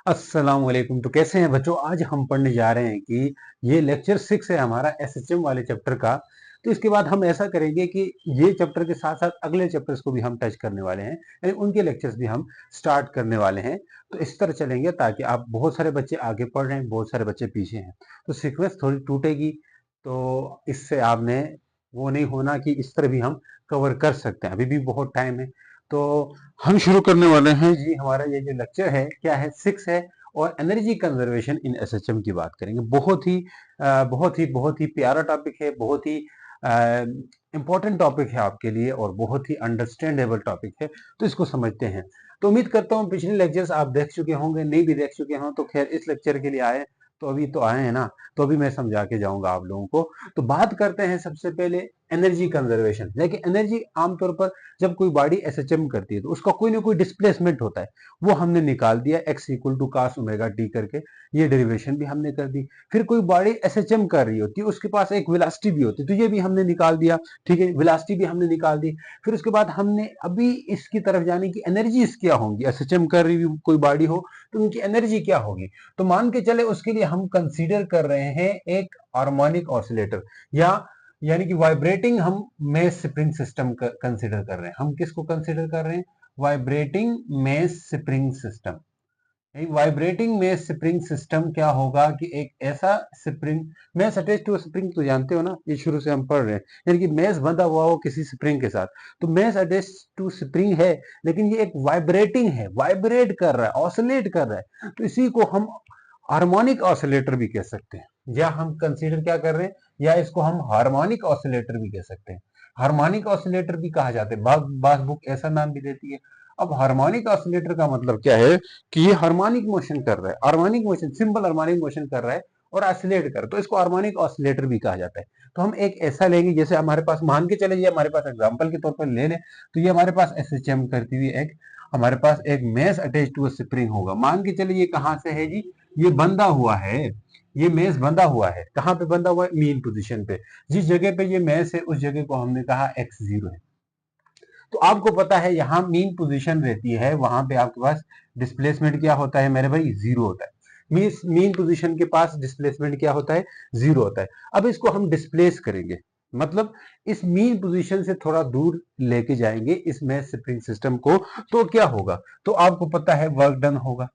अस्सलाम वालेकुम। तो कैसे हैं बच्चों? आज हम पढ़ने जा रहे हैं कि ये लेक्चर 6 है हमारा एसएचएम वाले चैप्टर का। तो इसके बाद हम ऐसा करेंगे कि ये चैप्टर के साथ साथ अगले चैप्टर्स को भी हम टच करने वाले हैं, यानी उनके लेक्चर्स भी हम स्टार्ट करने वाले हैं। तो इस तरह चलेंगे ताकि आप बहुत सारे बच्चे आगे पढ़ रहे हैं, बहुत सारे बच्चे पीछे हैं, तो सीक्वेंस थोड़ी टूटेगी। तो इससे आपने वो नहीं होना कि इस तरह भी हम कवर कर सकते हैं, अभी भी बहुत टाइम है। तो हम शुरू करने वाले हैं जी। हमारा ये जो लेक्चर है क्या है, 6 है। और एनर्जी कंजर्वेशन इन एसएचएम की बात करेंगे। बहुत ही प्यारा टॉपिक है, बहुत ही इंपॉर्टेंट टॉपिक है आपके लिए और बहुत ही अंडरस्टैंडेबल टॉपिक है। तो इसको समझते हैं। तो उम्मीद करता हूँ पिछले लेक्चर्स आप देख चुके होंगे, नहीं भी देख चुके हों तो खैर इस लेक्चर के लिए आए तो अभी तो आए हैं ना, तो अभी मैं समझा के जाऊंगा आप लोगों को। तो बात करते हैं सबसे पहले एनर्जी कंजर्वेशन। देखिए, एनर्जी आमतौर पर जब कोई बॉडी एसएचएम करती है तो उसका कोई ना कोई डिस्प्लेसमेंट होता है, वो हमने निकाल दिया x equal to cos omega t करके। ये डेरिवेशन भी हमने कर दी। फिर कोई बॉडी एसएचएम कर रही होती है, उसके पास एक वेलोसिटी भी होती है, तो ये भी हमने निकाल दिया। ठीक है, वेलोसिटी भी हमने निकाल दी। फिर उसके बाद हमने अभी इसकी तरफ जाने की एनर्जी क्या होंगी, एसएचएम कर रही कोई बॉडी हो तो उनकी एनर्जी क्या होगी। तो मान के चले उसके लिए हम कंसीडर कर रहे हैं एक हार्मोनिक ऑसिलेटर, या यानी कि वाइब्रेटिंग हम मेस स्प्रिंग सिस्टम कंसीडर कर रहे हैं। हम किसको कंसीडर कर रहे हैं? Vibrating mass spring system. Vibrating mass spring system क्या होगा कि एक ऐसा spring, mass attach to spring तो जानते हो ना, ये शुरू से हम पढ़ रहे हैं, यानी कि मेस बंधा हुआ हो किसी स्प्रिंग के साथ। तो मेस अटैच टू स्प्रिंग है, लेकिन ये एक वाइब्रेटिंग है, वाइब्रेट कर रहा है, ऑसिलेट कर रहा है। तो इसी को हम हार्मोनिक ऑसिलेटर भी कह सकते हैं, या हम कंसीडर क्या कर रहे हैं, या इसको हम हार्मोनिक ऑसिलेटर भी कह सकते हैं। हार्मोनिक ऑसिलेटर भी कहा जाता है, बास बुक ऐसा नाम भी देती है। अब हार्मोनिक ऑसिलेटर का मतलब क्या है कि ये हार्मोनिक मोशन कर रहा है, harmonic motion, simple harmonic motion कर रहा है और ऑसिलेट कर, तो इसको हार्मोनिक ऑसिलेटर भी कहा जाता है। तो हम एक ऐसा लेंगे, जैसे हमारे पास मान के चले, ये हमारे पास एग्जांपल के तौर पर ले लें, तो ये हमारे पास एसएचएम करती हुई एक, हमारे पास एक मेस अटैच टू स्प्रिंग होगा। मान के चले ये कहां से है जी, ये बंधा हुआ है, ये मेस बंधा हुआ है। कहां पे बंधा हुआ है? मीन पोजीशन पे। जिस जगह पे ये मेस है उस जगह को हमने कहा x0 है। तो आपको पता है यहाँ मीन पोजीशन रहती है, वहां पे आपके पास डिस्प्लेसमेंट क्या होता है मेरे भाई? जीरो होता है। मीन पोजीशन के पास डिस्प्लेसमेंट क्या होता है? जीरो होता है। अब इसको हम डिस्प्लेस करेंगे, मतलब इस मीन पोजीशन से थोड़ा दूर लेके जाएंगे इस मेस स्प्रिंग सिस्टम को, तो क्या होगा? तो आपको पता है वर्क डन होगा,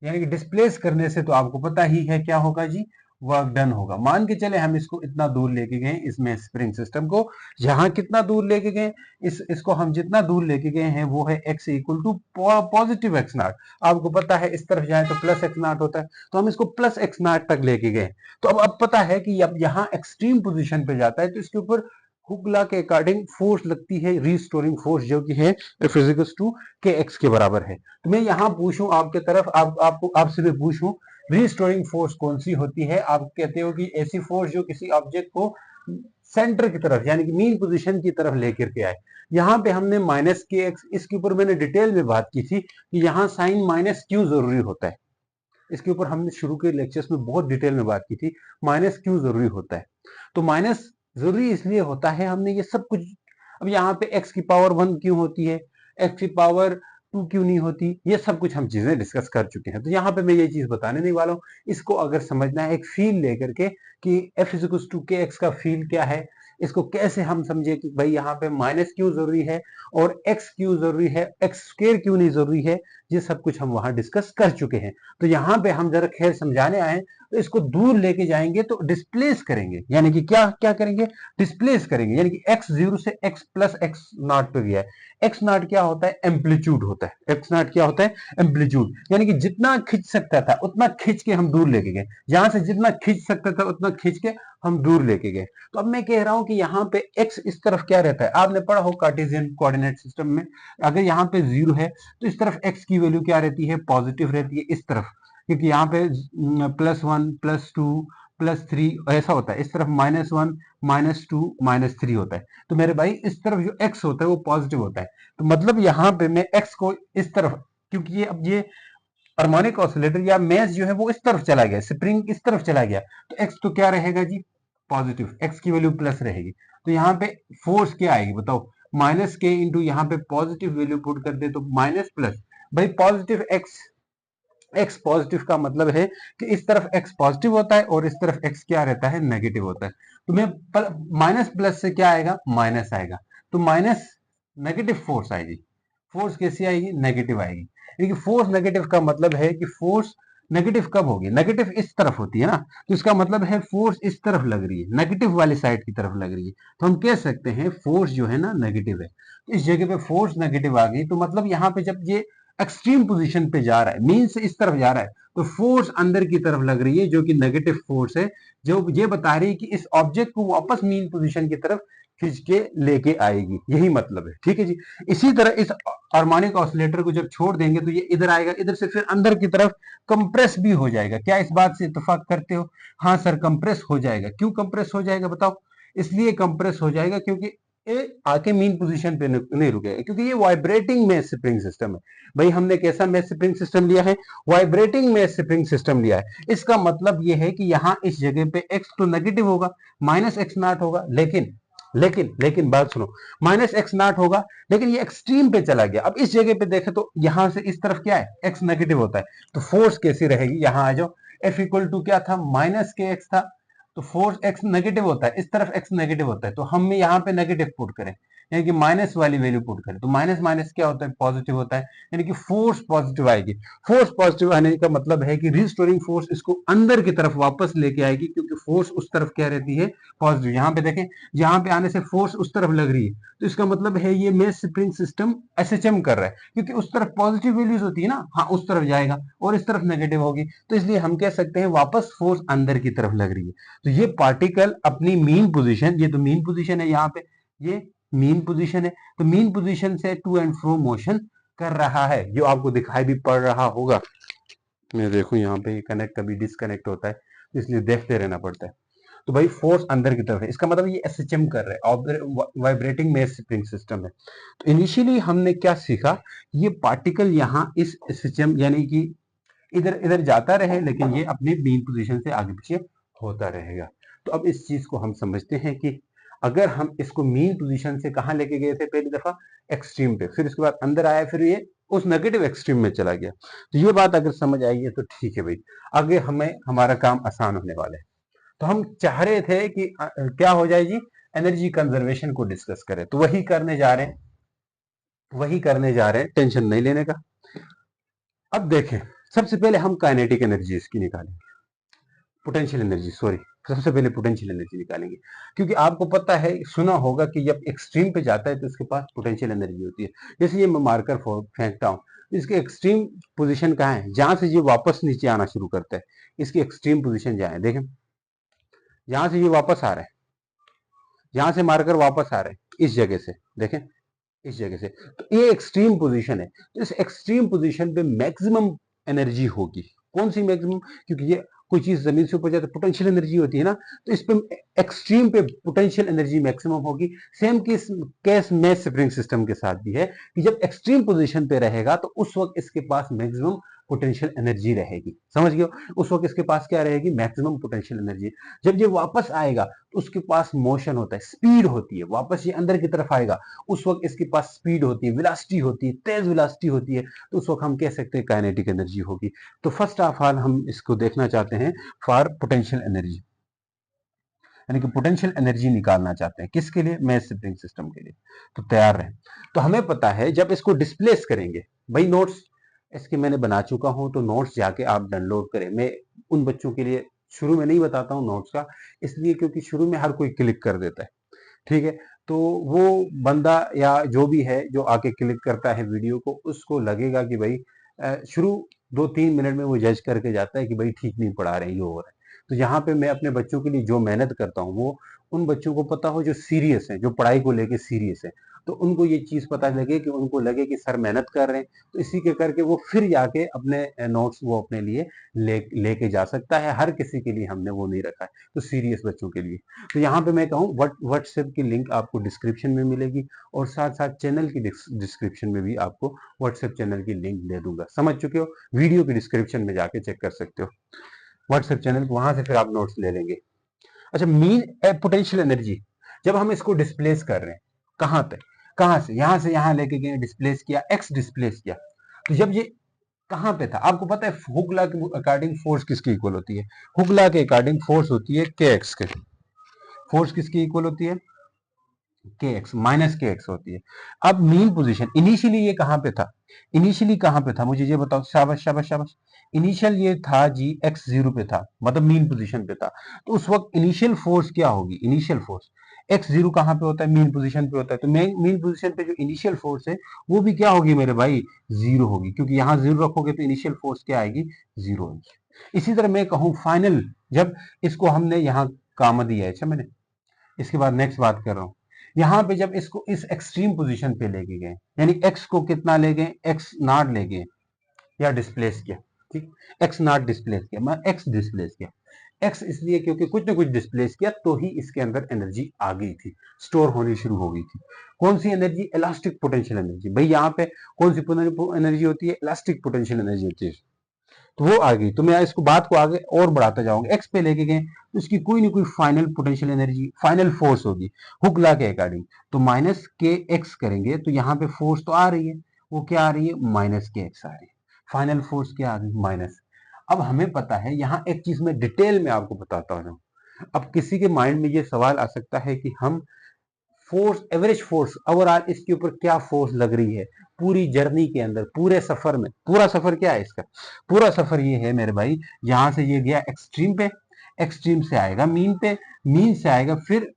यानी कि डिस्प्लेस करने से तो आपको पता ही है क्या होगा जी, वर्क डन होगा। मान के चले हम इसको इतना दूर लेके गए, इसमें स्प्रिंग सिस्टम को, यहां कितना दूर लेके गए, इसको हम जितना दूर लेके गए हैं वो है x equal to positive x naught. आपको पता है इस तरफ जाए तो प्लस एक्स नॉट होता है, तो हम इसको प्लस एक्स नॉट तक लेके गए। तो अब पता है कि अब यहाँ एक्सट्रीम पोजिशन पे जाता है तो इसके ऊपर हुक लॉ के अकॉर्डिंग फोर्स लगती है, रीस्टोरिंग फोर्स, जो कि है फिजिकल्स टू के एक्स के बराबर है। तो मैं यहाँ पूछूं आपके तरफ, आपको आपसे मैं पूछूं, रीस्टोरिंग फोर्स कौन सी होती है? आप कहते हो कि ऐसी फोर्स जो किसी ऑब्जेक्ट को सेंटर की तरफ, यानी कि मीन पोजीशन की तरफ लेकर के आए। यहाँ पे हमने माइनस के एक्स, इसके ऊपर मैंने डिटेल में बात की थी कि यहाँ साइन माइनस क्यों जरूरी होता है। इसके ऊपर हमने शुरू के लेक्चर्स में बहुत डिटेल में बात की थी, माइनस क्यों जरूरी होता है। तो माइनस जरूरी इसलिए होता है, हमने ये सब कुछ, अब यहाँ पे एक्स की पावर 1 क्यों होती है, एक्स की पावर 2 क्यों नहीं होती, ये सब कुछ हम चीजें डिस्कस कर चुके हैं। तो यहाँ पे मैं ये चीज बताने नहीं वाला हूँ। इसको अगर समझना है एक फील लेकर के कि एफ इज टू के एक्स का फील क्या है, इसको कैसे हम समझे कि भाई यहाँ पे माइनस क्यों जरूरी है और एक्स क्यों जरूरी है, एक्स स्क्वायर क्यों नहीं जरूरी है, ये सब कुछ हम वहां डिस्कस कर चुके हैं। तो यहाँ पे हम जरा खैर समझाने आए, तो इसको दूर लेके जाएंगे तो डिस्प्लेस करेंगे, यानी कि क्या क्या करेंगे? डिस्प्लेस करेंगे, यानी कि एक्स जीरो से एक्स प्लस एक्स नॉट पे गया है। एक्स नॉट क्या होता है? एम्पलीट्यूड होता है। एक्स नॉट क्या होता है? एम्पलीट्यूड, यानी कि जितना खींच सकता था उतना खींच के हम दूर लेके गए, यहां से जितना खींच सकता था उतना खींच के हम दूर लेके गए। तो अब मैं कह रहा हूं कि यहाँ पे एक्स इस तरफ क्या रहता है, आपने पढ़ा हो कार्टेशियन कोऑर्डिनेट सिस्टम में, अगर यहाँ पे जीरो है तो इस तरफ एक्स की वैल्यू क्या रहती है? पॉजिटिव रहती है इस तरफ, क्योंकि यहाँ पे +1 +2 +3 ऐसा होता है, इस तरफ -1 -2 -3 होता है। तो मेरे भाई इस तरफ जो x होता है वो पॉजिटिव होता है। तो मतलब यहाँ पे मैं x को इस तरफ, क्योंकि ये अब ये हार्मोनिक ऑसिलेटर या मेस जो है वो इस तरफ चला गया, स्प्रिंग इस तरफ चला गया, तो x तो क्या रहेगा जी? पॉजिटिव, x की वैल्यू प्लस रहेगी। तो यहाँ पे फोर्स क्या आएगी बताओ? माइनस के इंटू यहाँ पे पॉजिटिव वैल्यू पुट कर दे तो माइनस प्लस, भाई पॉजिटिव x एक्स पॉजिटिव का मतलब है कि इस तरफ एक्स पॉजिटिव होता है और इस तरफ एक्स क्या रहता है, नेगेटिव होता है। तो मैं माइनस प्लस से क्या आएगा, माइनस आएगा, तो माइनस नेगेटिव फोर्स आएगी। फोर्स कैसी आएगी, नेगेटिव आएगी। यानी कि फोर्स नेगेटिव का मतलब है कि फोर्स नेगेटिव कब होगी, नेगेटिव इस तरफ होती है ना, तो इसका मतलब है फोर्स इस तरफ लग रही है, नेगेटिव वाली साइड की तरफ लग रही है। तो हम कह सकते हैं फोर्स जो है ना नेगेटिव है। तो इस जगह पे फोर्स नेगेटिव आ गई, तो मतलब यहाँ पे जब ये एक्सट्रीम पोजीशन पे जा रहा है, मीन्स इस तरफ जा रहा है, तो फोर्स अंदर की तरफ लग रही है जो कि नेगेटिव फोर्स है, जो ये बता रही है कि इस ऑब्जेक्ट को वापस मीन पोजीशन की तरफ खींच के लेके आएगी, यही मतलब है। ठीक है जी। इसी तरह इस हार्मोनिक ऑसिलेटर को जब छोड़ देंगे तो ये इधर आएगा, इधर से फिर अंदर की तरफ कंप्रेस भी हो जाएगा। क्या इस बात से इत्तेफाक करते हो? हाँ सर, कंप्रेस हो जाएगा। क्यों कंप्रेस हो जाएगा बताओ? इसलिए कंप्रेस हो जाएगा क्योंकि ये आके मीन पोजीशन पे नहीं रुकेगा, क्योंकि ये वाइब्रेटिंग में स्प्रिंग सिस्टम है। भाई हमने कैसा में स्प्रिंग सिस्टम लिया है, वाइब्रेटिंग में स्प्रिंग सिस्टम लिया है। इसका मतलब ये है कि यहाँ इस जगह पे एक्स तो नेगेटिव होगा, माइनस एक्स नॉट होगा, लेकिन बात सुनो, माइनस एक्स नॉट होगा, लेकिन ये एक्सट्रीम पे चला गया। अब इस जगह पे देखें तो यहां से इस तरफ क्या है, एक्स नेगेटिव होता है, तो फोर्स कैसी रहेगी, यहां आ जाओ, एफ इक्वल टू क्या था, माइनस के एक्स था, तो फोर्स एक्स नेगेटिव होता है, इस तरफ एक्स नेगेटिव होता है, तो हम यहाँ पे नेगेटिव पुट करें, यानी कि माइनस वाली वैल्यू पुट करें, तो माइनस माइनस क्या होता है, पॉजिटिव होता है, यानी कि फोर्स पॉजिटिव आएगी। फोर्स पॉजिटिव आने का मतलब है कि रिस्टोरिंग फोर्स इसको अंदर की तरफ वापस लेके आएगी, क्योंकि फोर्स उस तरफ क्या रहती है, पॉजिटिव। यहाँ पे देखें, यहाँ पे आने से फोर्स उस तरफ लग रही है, तो इसका मतलब है ये मेस स्प्रिंग सिस्टम एसएचएम कर रहा है, क्योंकि उस तरफ पॉजिटिव वैल्यूज होती है ना, हाँ उस तरफ जाएगा, और इस तरफ नेगेटिव होगी, तो इसलिए हम कह सकते हैं वापस फोर्स अंदर की तरफ लग रही है। तो ये पार्टिकल अपनी मीन पोजीशन, ये तो मीन पोजीशन है, यहाँ पे ये मीन पोजीशन है, तो मीन पोजीशन से टू एंड फ्रो मोशन कर रहा है, जो आपको दिखाई भी पड़ रहा होगा। मैं देखूं यहाँ पे कनेक्ट कभी डिसकनेक्ट होता है, इसलिए देखते रहना पड़ता है। तो भाई फोर्स अंदर की तरफ है, इसका मतलब ये एसएचएम कर रहा है, वाइब्रेटिंग में स्प्रिंग सिस्टम है। तो इनिशियली हमने क्या सीखा, ये पार्टिकल यहाँ इस एसएचएम यानी कि इधर इधर जाता रहे, लेकिन ये अपनी मेन पोजीशन से आगे पीछे होता रहेगा। तो अब इस चीज को हम समझते हैं कि अगर हम इसको मीन पोजीशन से कहां लेके गए थे, पहली दफा एक्सट्रीम पे, फिर उसके बाद अंदर आया, फिर ये उस नेगेटिव एक्सट्रीम में चला गया। तो ये बात अगर समझ आई है तो ठीक है भाई, आगे हमें हमारा काम आसान होने वाला है। तो हम चाह रहे थे कि क्या हो जाए जी, एनर्जी कंजर्वेशन को डिस्कस करें, तो वही करने जा रहे हैं, टेंशन नहीं लेने का। अब देखें, सबसे पहले हम काइनेटिक एनर्जी इसकी निकालेंगे, पोटेंशियल एनर्जी, सॉरी, सबसे पहले पोटेंशियल एनर्जी निकालेंगे, क्योंकि आपको पता है, सुना होगा कि जब एक्सट्रीम पे जाता है तो उसके पास पोटेंशियल एनर्जी होती है। जैसे ये मैं मार्कर फेंकता हूँ, इसकी एक्सट्रीम पोजीशन कहाँ है, जहां से ये वापस नीचे आना शुरू करता है, इसकी एक्सट्रीम पोजीशन जहाँ है, देखें, यहां से ये वापस आ रहा है, यहां से मार्कर वापस आ रहे हैं इस जगह से, देखें इस जगह से, तो ये एक्सट्रीम पोजीशन है। तो इस एक्सट्रीम पोजीशन पे मैक्सिमम एनर्जी होगी। कौन सी मैक्सिमम, क्योंकि ये कोई चीज जमीन से ऊपर जाए तो पोटेंशियल एनर्जी होती है ना, तो इस पे एक्सट्रीम पे पोटेंशियल एनर्जी मैक्सिमम होगी। सेम केस में स्प्रिंग सिस्टम के साथ भी है कि जब एक्सट्रीम पोजीशन पे रहेगा तो उस वक्त इसके पास मैक्सिमम पोटेंशियल एनर्जी रहेगी, समझ गए? उस वक्त इसके पास क्या रहेगी, मैक्सिमम पोटेंशियल एनर्जी। जब ये वापस आएगा तो उसके पास मोशन होता है, स्पीड होती है, वापस ये अंदर की तरफ आएगा, उस वक्त इसके पास स्पीड होती है, वेलोसिटी होती है, तेज वेलोसिटी होती है, तो उस वक्त हम कह सकते हैं काइनेटिक एनर्जी होगी। तो फर्स्ट ऑफ ऑल हम इसको देखना चाहते हैं फॉर पोटेंशियल एनर्जी, यानी कि पोटेंशियल एनर्जी निकालना चाहते हैं, किसके लिए, मैस स्प्रिंग सिस्टम के लिए। तो तैयार रहे। तो हमें पता है जब इसको डिस्प्लेस करेंगे, भाई नोट्स इसके मैंने बना चुका हूं, तो नोट्स जाके आप डाउनलोड करें। मैं उन बच्चों के लिए शुरू में नहीं बताता हूं नोट्स का, इसलिए क्योंकि शुरू में हर कोई क्लिक कर देता है, ठीक है, तो वो बंदा या जो भी है जो आके क्लिक करता है वीडियो को, उसको लगेगा कि भाई शुरू 2-3 मिनट में वो जज करके जाता है कि भाई ठीक नहीं पढ़ा रहे, ये हो रहा है। तो यहाँ पे मैं अपने बच्चों के लिए जो मेहनत करता हूँ वो उन बच्चों को पता हो जो सीरियस हैं, जो पढ़ाई को लेके सीरियस है, तो उनको ये चीज पता लगे कि उनको लगे कि सर मेहनत कर रहे हैं, तो इसी के करके वो फिर जाके अपने नोट्स वो अपने लिए लेके जा सकता है। हर किसी के लिए हमने वो नहीं रखा है, तो सीरियस बच्चों के लिए। तो यहाँ पे मैं कहूँ व्हाट्सएप की लिंक आपको डिस्क्रिप्शन में मिलेगी, और साथ साथ चैनल की डिस्क्रिप्शन में भी आपको व्हाट्सएप चैनल की लिंक दे दूंगा, समझ चुके हो? वीडियो की डिस्क्रिप्शन में जाके चेक कर सकते हो व्हाट्सएप चैनल, वहां से फिर आप नोट्स ले लेंगे। अच्छा, मीन पोटेंशियल एनर्जी, जब हम इसको डिस्प्लेस कर रहे हैं, कहां से यहां लेके गए, डिस्प्लेस किया, एक्स डिस्प्लेस किया, तो जब ये कहां पे था आपको पता है? हुक लॉ के अकॉर्डिंग फोर्स किसकी इक्वल होती है? हुक लॉ के अकॉर्डिंग फोर्स होती है के एक्स के। फोर्स किसकी इक्वल होती है? के एक्स माइनस के एक्स होती है। अब मीन पोजीशन इनिशियली ये कहां पे था? इनिशियली कहां पे था मुझे ये बताओ। शाबाश शाबाश शाबाश। इनिशियल ये था जी एक्स जीरो पे था, मतलब मीन पोजीशन पे था। तो उस वक्त इनिशियल फोर्स क्या होगी? इनिशियल फोर्स एक्स जीरो कहां पे होता है? मीन पोजीशन पे होता है। तो मीन पोजीशन पे जो इनिशियल फोर्स है वो भी क्या होगी मेरे भाई? जीरो होगी, क्योंकि यहां जीरो रखोगे तो इनिशियल फोर्स क्या आएगी? जीरो होगी। इसी तरह मैं कहूं फाइनल, जब इसको हमने यहाँ काम दिया है, अच्छा मैंने इसके बाद नेक्स्ट बात कर रहा हूं। यहां पे जब इसको इस एक्सट्रीम पोजीशन पे लेके गए, यानी एक्स को कितना ले गए? एक्स नॉट ले गए या डिस्प्लेस किया, ठीक। एक्स नॉट डिस्प्लेस किया, मैं एक्स डिस्प्लेस किया। एक्स इसलिए क्योंकि कुछ ना कुछ डिस्प्लेस किया तो ही इसके अंदर एनर्जी आ गई थी, स्टोर होनी शुरू हो गई थी। कौन सी एनर्जी? Elastic potential energy. भाई यहाँ पे कौन सी एनर्जी होती है? इलास्टिक पोटेंशियल एनर्जी होती है। तो वो आ गई, तो मैं इसको बात को आगे और बढ़ाता जाऊंगा। एक्स पे लेके गए तो इसकी कोई ना कोई final potential energy, final force होगी हुक लॉ के अकॉर्डिंग। तो माइनस के एक्स करेंगे तो यहाँ पे फोर्स तो आ रही है, वो क्या आ रही है? माइनस के एक्स आ रही है। फाइनल फोर्स क्या आ गई? माइनस। अब हमें पता है, यहाँ एक चीज मैं डिटेल में आपको बताता हूँ। अब किसी के माइंड में ये सवाल आ सकता है कि हम फोर्स, एवरेज फोर्स ओवरऑल इसके ऊपर क्या फोर्स लग रही है पूरी जर्नी के अंदर, पूरे सफर में? पूरा सफर क्या है इसका? पूरा सफर ये है मेरे भाई, यहां से ये गया एक्सट्रीम पे, एक्सट्रीम से आएगा मीन पे, मीन से आएगा फिर,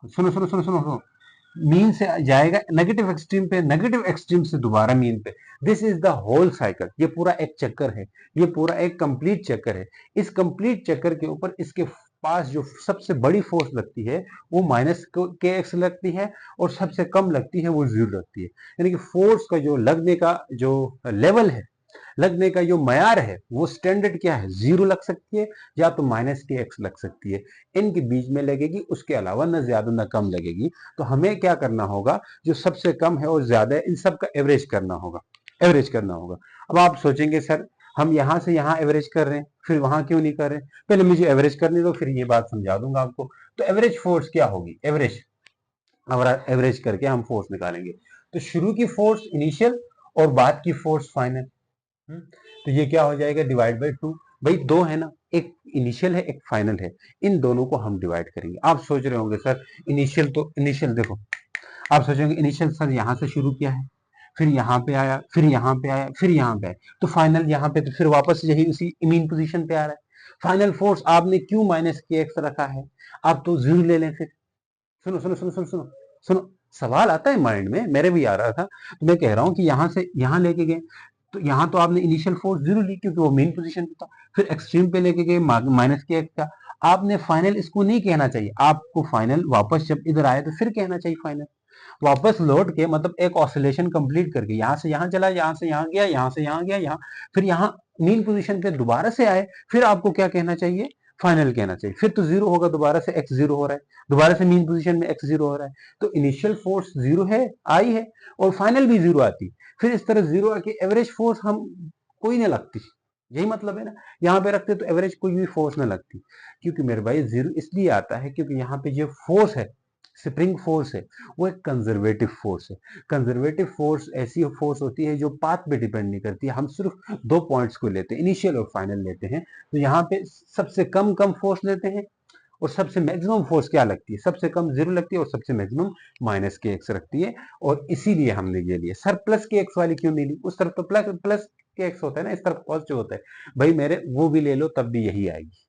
सुनो सुनो सुनो सुनो सुनो, मीन से जाएगा नेगेटिव एक्सट्रीम पे, नेगेटिव एक्सट्रीम से दोबारा मीन पे। This is the whole cycle. ये पूरा एक चक्कर है, ये पूरा एक कंप्लीट चक्कर है। इस कंप्लीट चक्कर के ऊपर इसके पास जो सबसे बड़ी फोर्स लगती है वो माइनस के एक्स लगती है, और सबसे कम लगती है वो जीरो लगती है। यानी कि फोर्स का जो लगने का जो लेवल है, लगने का जो मयार है, वो स्टैंडर्ड क्या है? जीरो लग सकती है या तो माइनस के एक्स लग सकती है। इनके बीच में लगेगी, उसके अलावा न ज्यादा न कम लगेगी। तो हमें क्या करना होगा? जो सबसे कम है और ज्यादा है, इन सब का एवरेज करना होगा, एवरेज करना होगा। अब आप सोचेंगे सर हम यहां से यहां एवरेज कर रहे हैं, फिर वहां क्यों नहीं कर रहे? पहले मुझे एवरेज करने दो, फिर ये बात समझा दूंगा आपको। तो एवरेज फोर्स क्या होगी? एवरेज, एवरेज करके हम फोर्स निकालेंगे। तो शुरू की फोर्स इनिशियल और बाद की फोर्स फाइनल। तो ये क्या हो जाएगा? Divide by to. भाई दो है ना, एक इनिशियल है एक फाइनल है, इन दोनों को हम डिवाइड करेंगे। आप सोच रहे होंगे सर इनिशियल, तो इनिशियल देखो, आप सोचेंगे इनिशियल सर यहां से शुरू किया है, फिर यहाँ पे आया, फिर यहाँ पे आया, फिर यहाँ पे आया, तो फाइनल यहाँ पे, तो फिर वापस यही उसी मीन पोजीशन पे आ रहा है। फाइनल फोर्स आपने क्यों माइनस के एक्स रखा है? आप तो जीरो ले लें फिर। सुनो सुनो सुनो सुनो सुनो सुनो, सवाल आता है माइंड में, मेरे भी आ रहा था। तो मैं कह रहा हूं कि यहां से यहां लेके गए, तो यहां तो आपने इनिशियल फोर्स जीरो ली क्योंकि वो मेन पोजीशन पे था। फिर एक्सट्रीम पे लेके गए माइनस के एक्स का। आपने फाइनल इसको नहीं कहना चाहिए, आपको फाइनल वापस जब इधर आए तो फिर कहना चाहिए फाइनल। वापस लौट के मतलब एक ऑसिलेशन कंप्लीट करके यहां से यहां चला, यहां से यहां गया, यहां से यहां गया, यहां फिर यहां मीन पोजीशन पे दोबारा से आए, फिर आपको क्या कहना चाहिए? फाइनल कहना चाहिए। फिर तो जीरो होगा, दोबारा से एक्स जीरो हो रहा है, दोबारा से मीन पोजीशन में एक्स जीरो हो रहा है। तो इनिशियल फोर्स जीरो है, आई है, और फाइनल भी जीरो आती। फिर इस तरह जीरो आके एवरेज फोर्स हम कोई नहीं लगती, यही मतलब है ना। यहाँ पे रखते तो एवरेज कोई भी फोर्स ना लगती, क्योंकि मेरे भाई जीरो इसलिए आता है क्योंकि यहाँ पे जो फोर्स है, स्प्रिंग फोर्स है, वो एक कंजर्वेटिव फोर्स है। कंजर्वेटिव फोर्स ऐसी फोर्स होती है जो पाथ पे डिपेंड नहीं करती है। हम सिर्फ दो पॉइंट्स को लेते हैं, इनिशियल और फाइनल लेते हैं। तो यहाँ पे सबसे कम कम फोर्स लेते हैं, और सबसे मैक्सिमम फोर्स क्या लगती है? सबसे कम जीरो लगती है और सबसे मैक्सिमम माइनस के एक्स रखती है। और इसीलिए हमने ये लिया। सर प्लस के एक्स वाली क्यों नहीं ली? उस तरफ तो प्लस प्लस के एक्स होता है ना, इस तरफ पॉजिटिव होता है। भाई मेरे वो भी ले लो तब भी यही आएगी।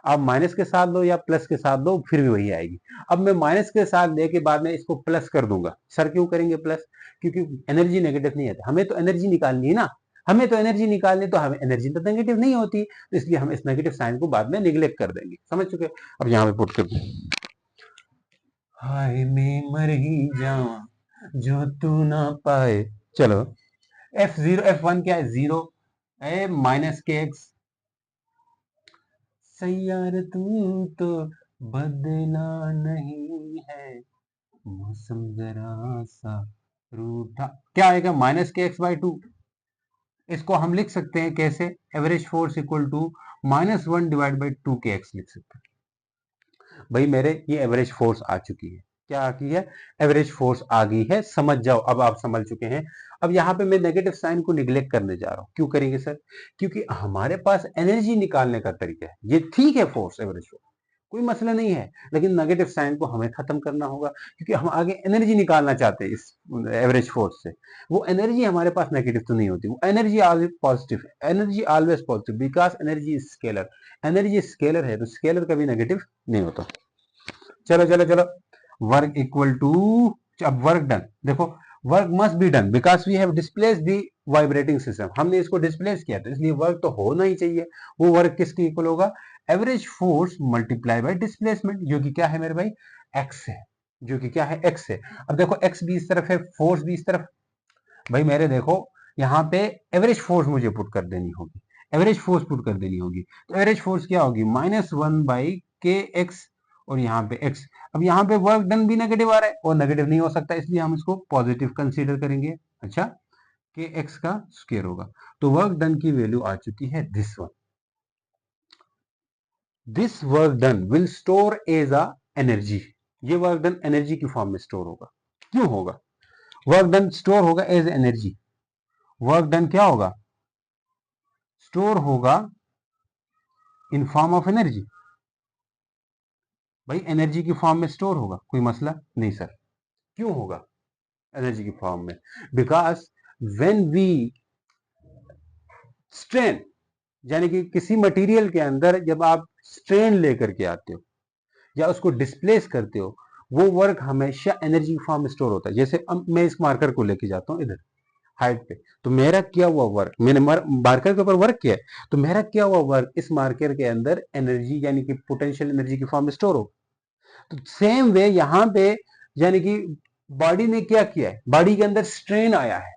आप माइनस के साथ लो या प्लस के साथ लो फिर भी वही आएगी। अब मैं माइनस के साथ लेके बाद में इसको प्लस कर दूंगा। सर क्यों करेंगे प्लस? क्योंकि एनर्जी नेगेटिव नहीं आती, हमें तो एनर्जी निकालनी है ना, हमें तो एनर्जी निकालनी, तो हमें एनर्जी तो नेगेटिव नहीं होती, तो इसलिए हम इस नेगेटिव साइन को बाद में निग्लेक्ट कर देंगे। समझ चुके? अब यहाँ पे पुट कर दूं, हाय मैं मर ही जाऊं जो तू ना पाए। चलो, एफ जीरो, एफ वन क्या है? जीरो है, माइनस के एक्स। सैयार तू तो बदला नहीं है, मौसम जरा सा रूठा। क्या आएगा? माइनस के एक्स बाई टू। इसको हम लिख सकते हैं कैसे? Average force equal to minus one divide by two के एक्स लिख सकते हैं। भाई मेरे ये एवरेज फोर्स आ चुकी है। क्या आ गई है, एवरेज फोर्स आ गई है। समझ जाओ, अब आप समझ चुके हैं। अब यहाँ पे मैं नेगेटिव साइन को निग्लेक्ट करने जा रहा हूं। क्यों करेंगे सर? क्योंकि हमारे पास एनर्जी निकालने का तरीका है। ये ठीक है, फोर्स, एवरेज फोर्स, कोई मसला नहीं है, लेकिन नेगेटिव साइन को हमें खत्म करना होगा, क्योंकि हम आगे एनर्जी निकालना चाहते हैं इस एवरेज फोर्स से। वो एनर्जी हमारे पास नेगेटिव तो नहीं होती, वो एनर्जी ऑलवेज पॉजिटिव है। Energy always positive because energy is scalar. Energy scalar है तो स्केलर कभी नेगेटिव नहीं होता। चलो चलो चलो, वर्क इक्वल टू, अब वर्क डन देखो, work must be done because we have displace the vibrating system. हमने इसको डिस्प्लेस किया, तो इसलिए वर्क तो होना ही चाहिए। वो वर्क किसके इक्वल होगा? Average force multiply by displacement, जो कि क्या है मेरे भाई? एक्स है, जो कि क्या है? एक्स है। अब देखो, एक्स भी इस तरफ है, फोर्स भी इस तरफ। भाई मेरे देखो, यहाँ पे एवरेज फोर्स मुझे पुट कर देनी होगी, एवरेज फोर्स पुट कर देनी होगी। तो एवरेज फोर्स क्या होगी? -1/kx, और यहाँ पे x। अब यहाँ पे वर्क डन भी नेगेटिव आ रहा है, और नेगेटिव नहीं हो सकता, इसलिए हम इसको पॉजिटिव कंसीडर करेंगे। अच्छा, kx का स्क्वायर होगा। तो वर्क डन की वैल्यू आ चुकी है this one. This work done will store as a energy. ये वर्क डन एनर्जी की फॉर्म में स्टोर होगा। क्यों होगा? वर्क डन स्टोर होगा एज एनर्जी। वर्क डन क्या होगा? स्टोर होगा इन फॉर्म ऑफ एनर्जी। भाई एनर्जी की फॉर्म में स्टोर होगा, कोई मसला नहीं सर। क्यों होगा एनर्जी की फॉर्म में? बिकॉज व्हेन वी स्ट्रेन, यानी कि किसी मटेरियल के अंदर जब आप स्ट्रेन लेकर के आते हो या उसको डिस्प्लेस करते हो, वो वर्क हमेशा एनर्जी की फॉर्म में स्टोर होता है। जैसे अब मैं इस मार्कर को लेके जाता हूं इधर हाइट पे, तो मेरा किया हुआ वर्क, मैंने मार्कर के ऊपर वर्क किया है, तो मेरा किया हुआ वर्क इस मार्कर के अंदर एनर्जी, यानी कि पोटेंशियल एनर्जी की फॉर्म में स्टोर हो। तो सेम वे यहां पे, यानी कि बॉडी ने क्या किया है? बॉडी के अंदर स्ट्रेन आया है।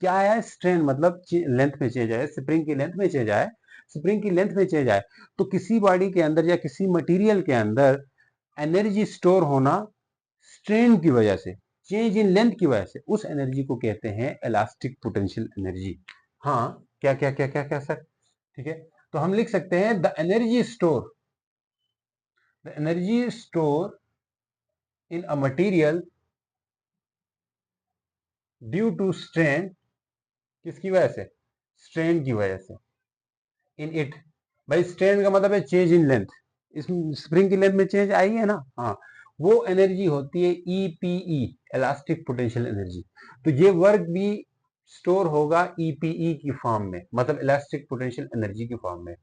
क्या आया है? स्ट्रेन, मतलब लेंथ में चेंज आया, स्प्रिंग की लेंथ में चेंज आया, स्प्रिंग की लेंथ में चेंज आया। तो किसी बॉडी के अंदर या किसी मटेरियल के अंदर एनर्जी स्टोर होना स्ट्रेन की वजह से, चेंज इन लेंथ की वजह से, उस एनर्जी को कहते हैं इलास्टिक पोटेंशियल एनर्जी। हाँ, क्या क्या क्या क्या क्या सर? ठीक है, तो हम लिख सकते हैं the energy store in a material due to strain. किसकी वजह से? स्ट्रेन की वजह से। इन इट, भाई स्ट्रेन का मतलब है चेंज इन लेंथ। इस स्प्रिंग की लेंथ में चेंज आई है ना? हाँ, वो एनर्जी होती है ईपीई, इलास्टिक पोटेंशियल एनर्जी। तो ये वर्क भी स्टोर होगा ईपीई की फॉर्म में, मतलब इलास्टिक पोटेंशियल एनर्जी की फॉर्म में।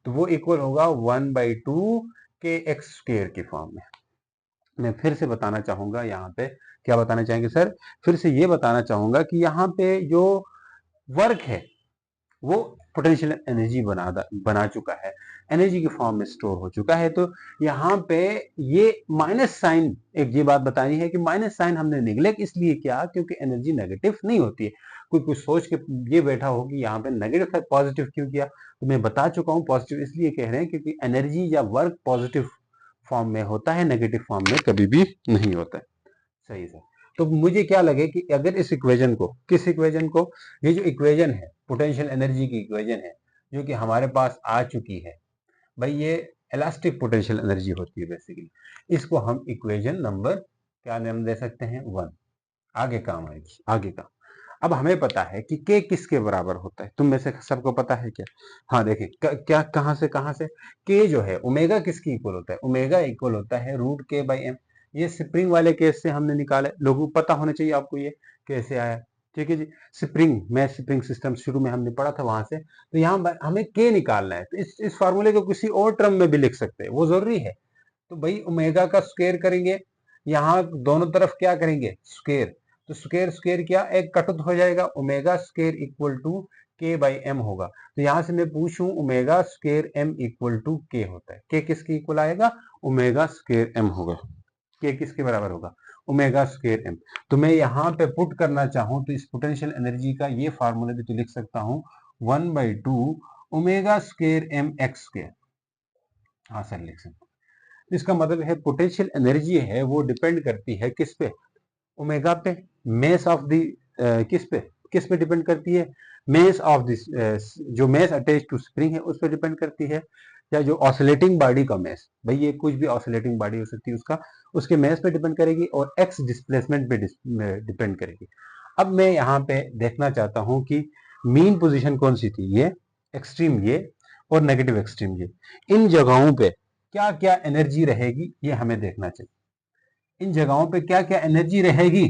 तो वो इक्वल होगा 1/2 के एक्स स्क्वायर की फॉर्म में। मैं फिर से बताना चाहूंगा यहाँ पे, क्या बताना चाहेंगे सर? फिर से ये बताना चाहूंगा कि यहाँ पे जो वर्क है वो पोटेंशियल एनर्जी बना चुका है, एनर्जी की फॉर्म में स्टोर हो चुका है। तो यहाँ पे ये माइनस साइन, एक ये बात बतानी है कि माइनस साइन हमने निगलेक्ट इसलिए किया क्योंकि एनर्जी नेगेटिव नहीं होती है। कोई कुछ सोच के ये बैठा हो कि यहाँ पे नेगेटिव है, पॉजिटिव क्यों किया? तो मैं बता चुका हूँ, पॉजिटिव इसलिए कह रहे हैं क्योंकि एनर्जी या वर्क पॉजिटिव फॉर्म में होता है, नेगेटिव फॉर्म में कभी भी नहीं होता है। सही सर। तो मुझे क्या लगे कि अगर इस इक्वेशन को, किस इक्वेशन को? ये जो इक्वेशन है, पोटेंशियल एनर्जी की इक्वेशन है, जो कि हमारे पास आ चुकी है, भाई ये इलास्टिक पोटेंशियल एनर्जी होती है बेसिकली। इसको हम इक्वेशन नंबर क्या नाम दे सकते हैं? 1। आगे काम आएगी, आगे काम। अब हमें पता है कि k किसके बराबर होता है। तुम में से सबको पता है क्या? हाँ देखिए, क्या, कहां से? k जो है, ओमेगा किसकी इक्वल होता है? ओमेगा इक्वल होता है √k/m। ये स्प्रिंग वाले केस से हमने निकाला है, लोगों को पता होना चाहिए आपको ये कैसे आया। ठीक है जी, स्प्रिंग सिस्टम शुरू में हमने पढ़ा था वहां से। तो यहाँ हमें k निकालना है, तो इस फार्मूले को किसी और टर्म में भी लिख सकते हैं, वो जरूरी है। तो भाई ओमेगा का स्क्वायर करेंगे, यहाँ दोनों तरफ क्या करेंगे? स्क्वायर। तो स्क्वायर स्क्वायर क्या, एक कटुत हो जाएगा, omega square equal to k/m होगा। तो यहां से मैं पूछूं, omega square m equal to k होता है, k किसके इक्वल आएगा? ओमेगा स्क्वायर m होगा। k किसके बराबर होगा? Omega square m। तो मैं यहाँ पे पुट करना चाहूं तो इस पोटेंशियल एनर्जी का ये फार्मूला भी तो लिख सकता हूं, 1/2 omega square m x square. हाँ सर, लिख सकता हूं। इसका मतलब है पोटेंशियल एनर्जी है वो डिपेंड करती है किस पे? ओमेगा पे। मेस ऑफ द किस पे डिपेंड करती है? मेस ऑफ दिस, जो मेस अटैच टू स्प्रिंग है उस पर डिपेंड करती है। या जो ऑसिलेटिंग बॉडी का मास, भाई ये कुछ भी ऑसिलेटिंग बॉडी हो सकती है, उसका उसके मास पे डिपेंड करेगी और एक्स डिस्प्लेसमेंट पे डिपेंड करेगी। अब मैं यहाँ पे देखना चाहता हूँ कि मीन पोजीशन कौन सी थी, ये एक्सट्रीम ये और नेगेटिव एक्सट्रीम ये, इन जगहों पे क्या क्या एनर्जी रहेगी ये हमें देखना चाहिए। इन जगहों पे क्या क्या एनर्जी रहेगी।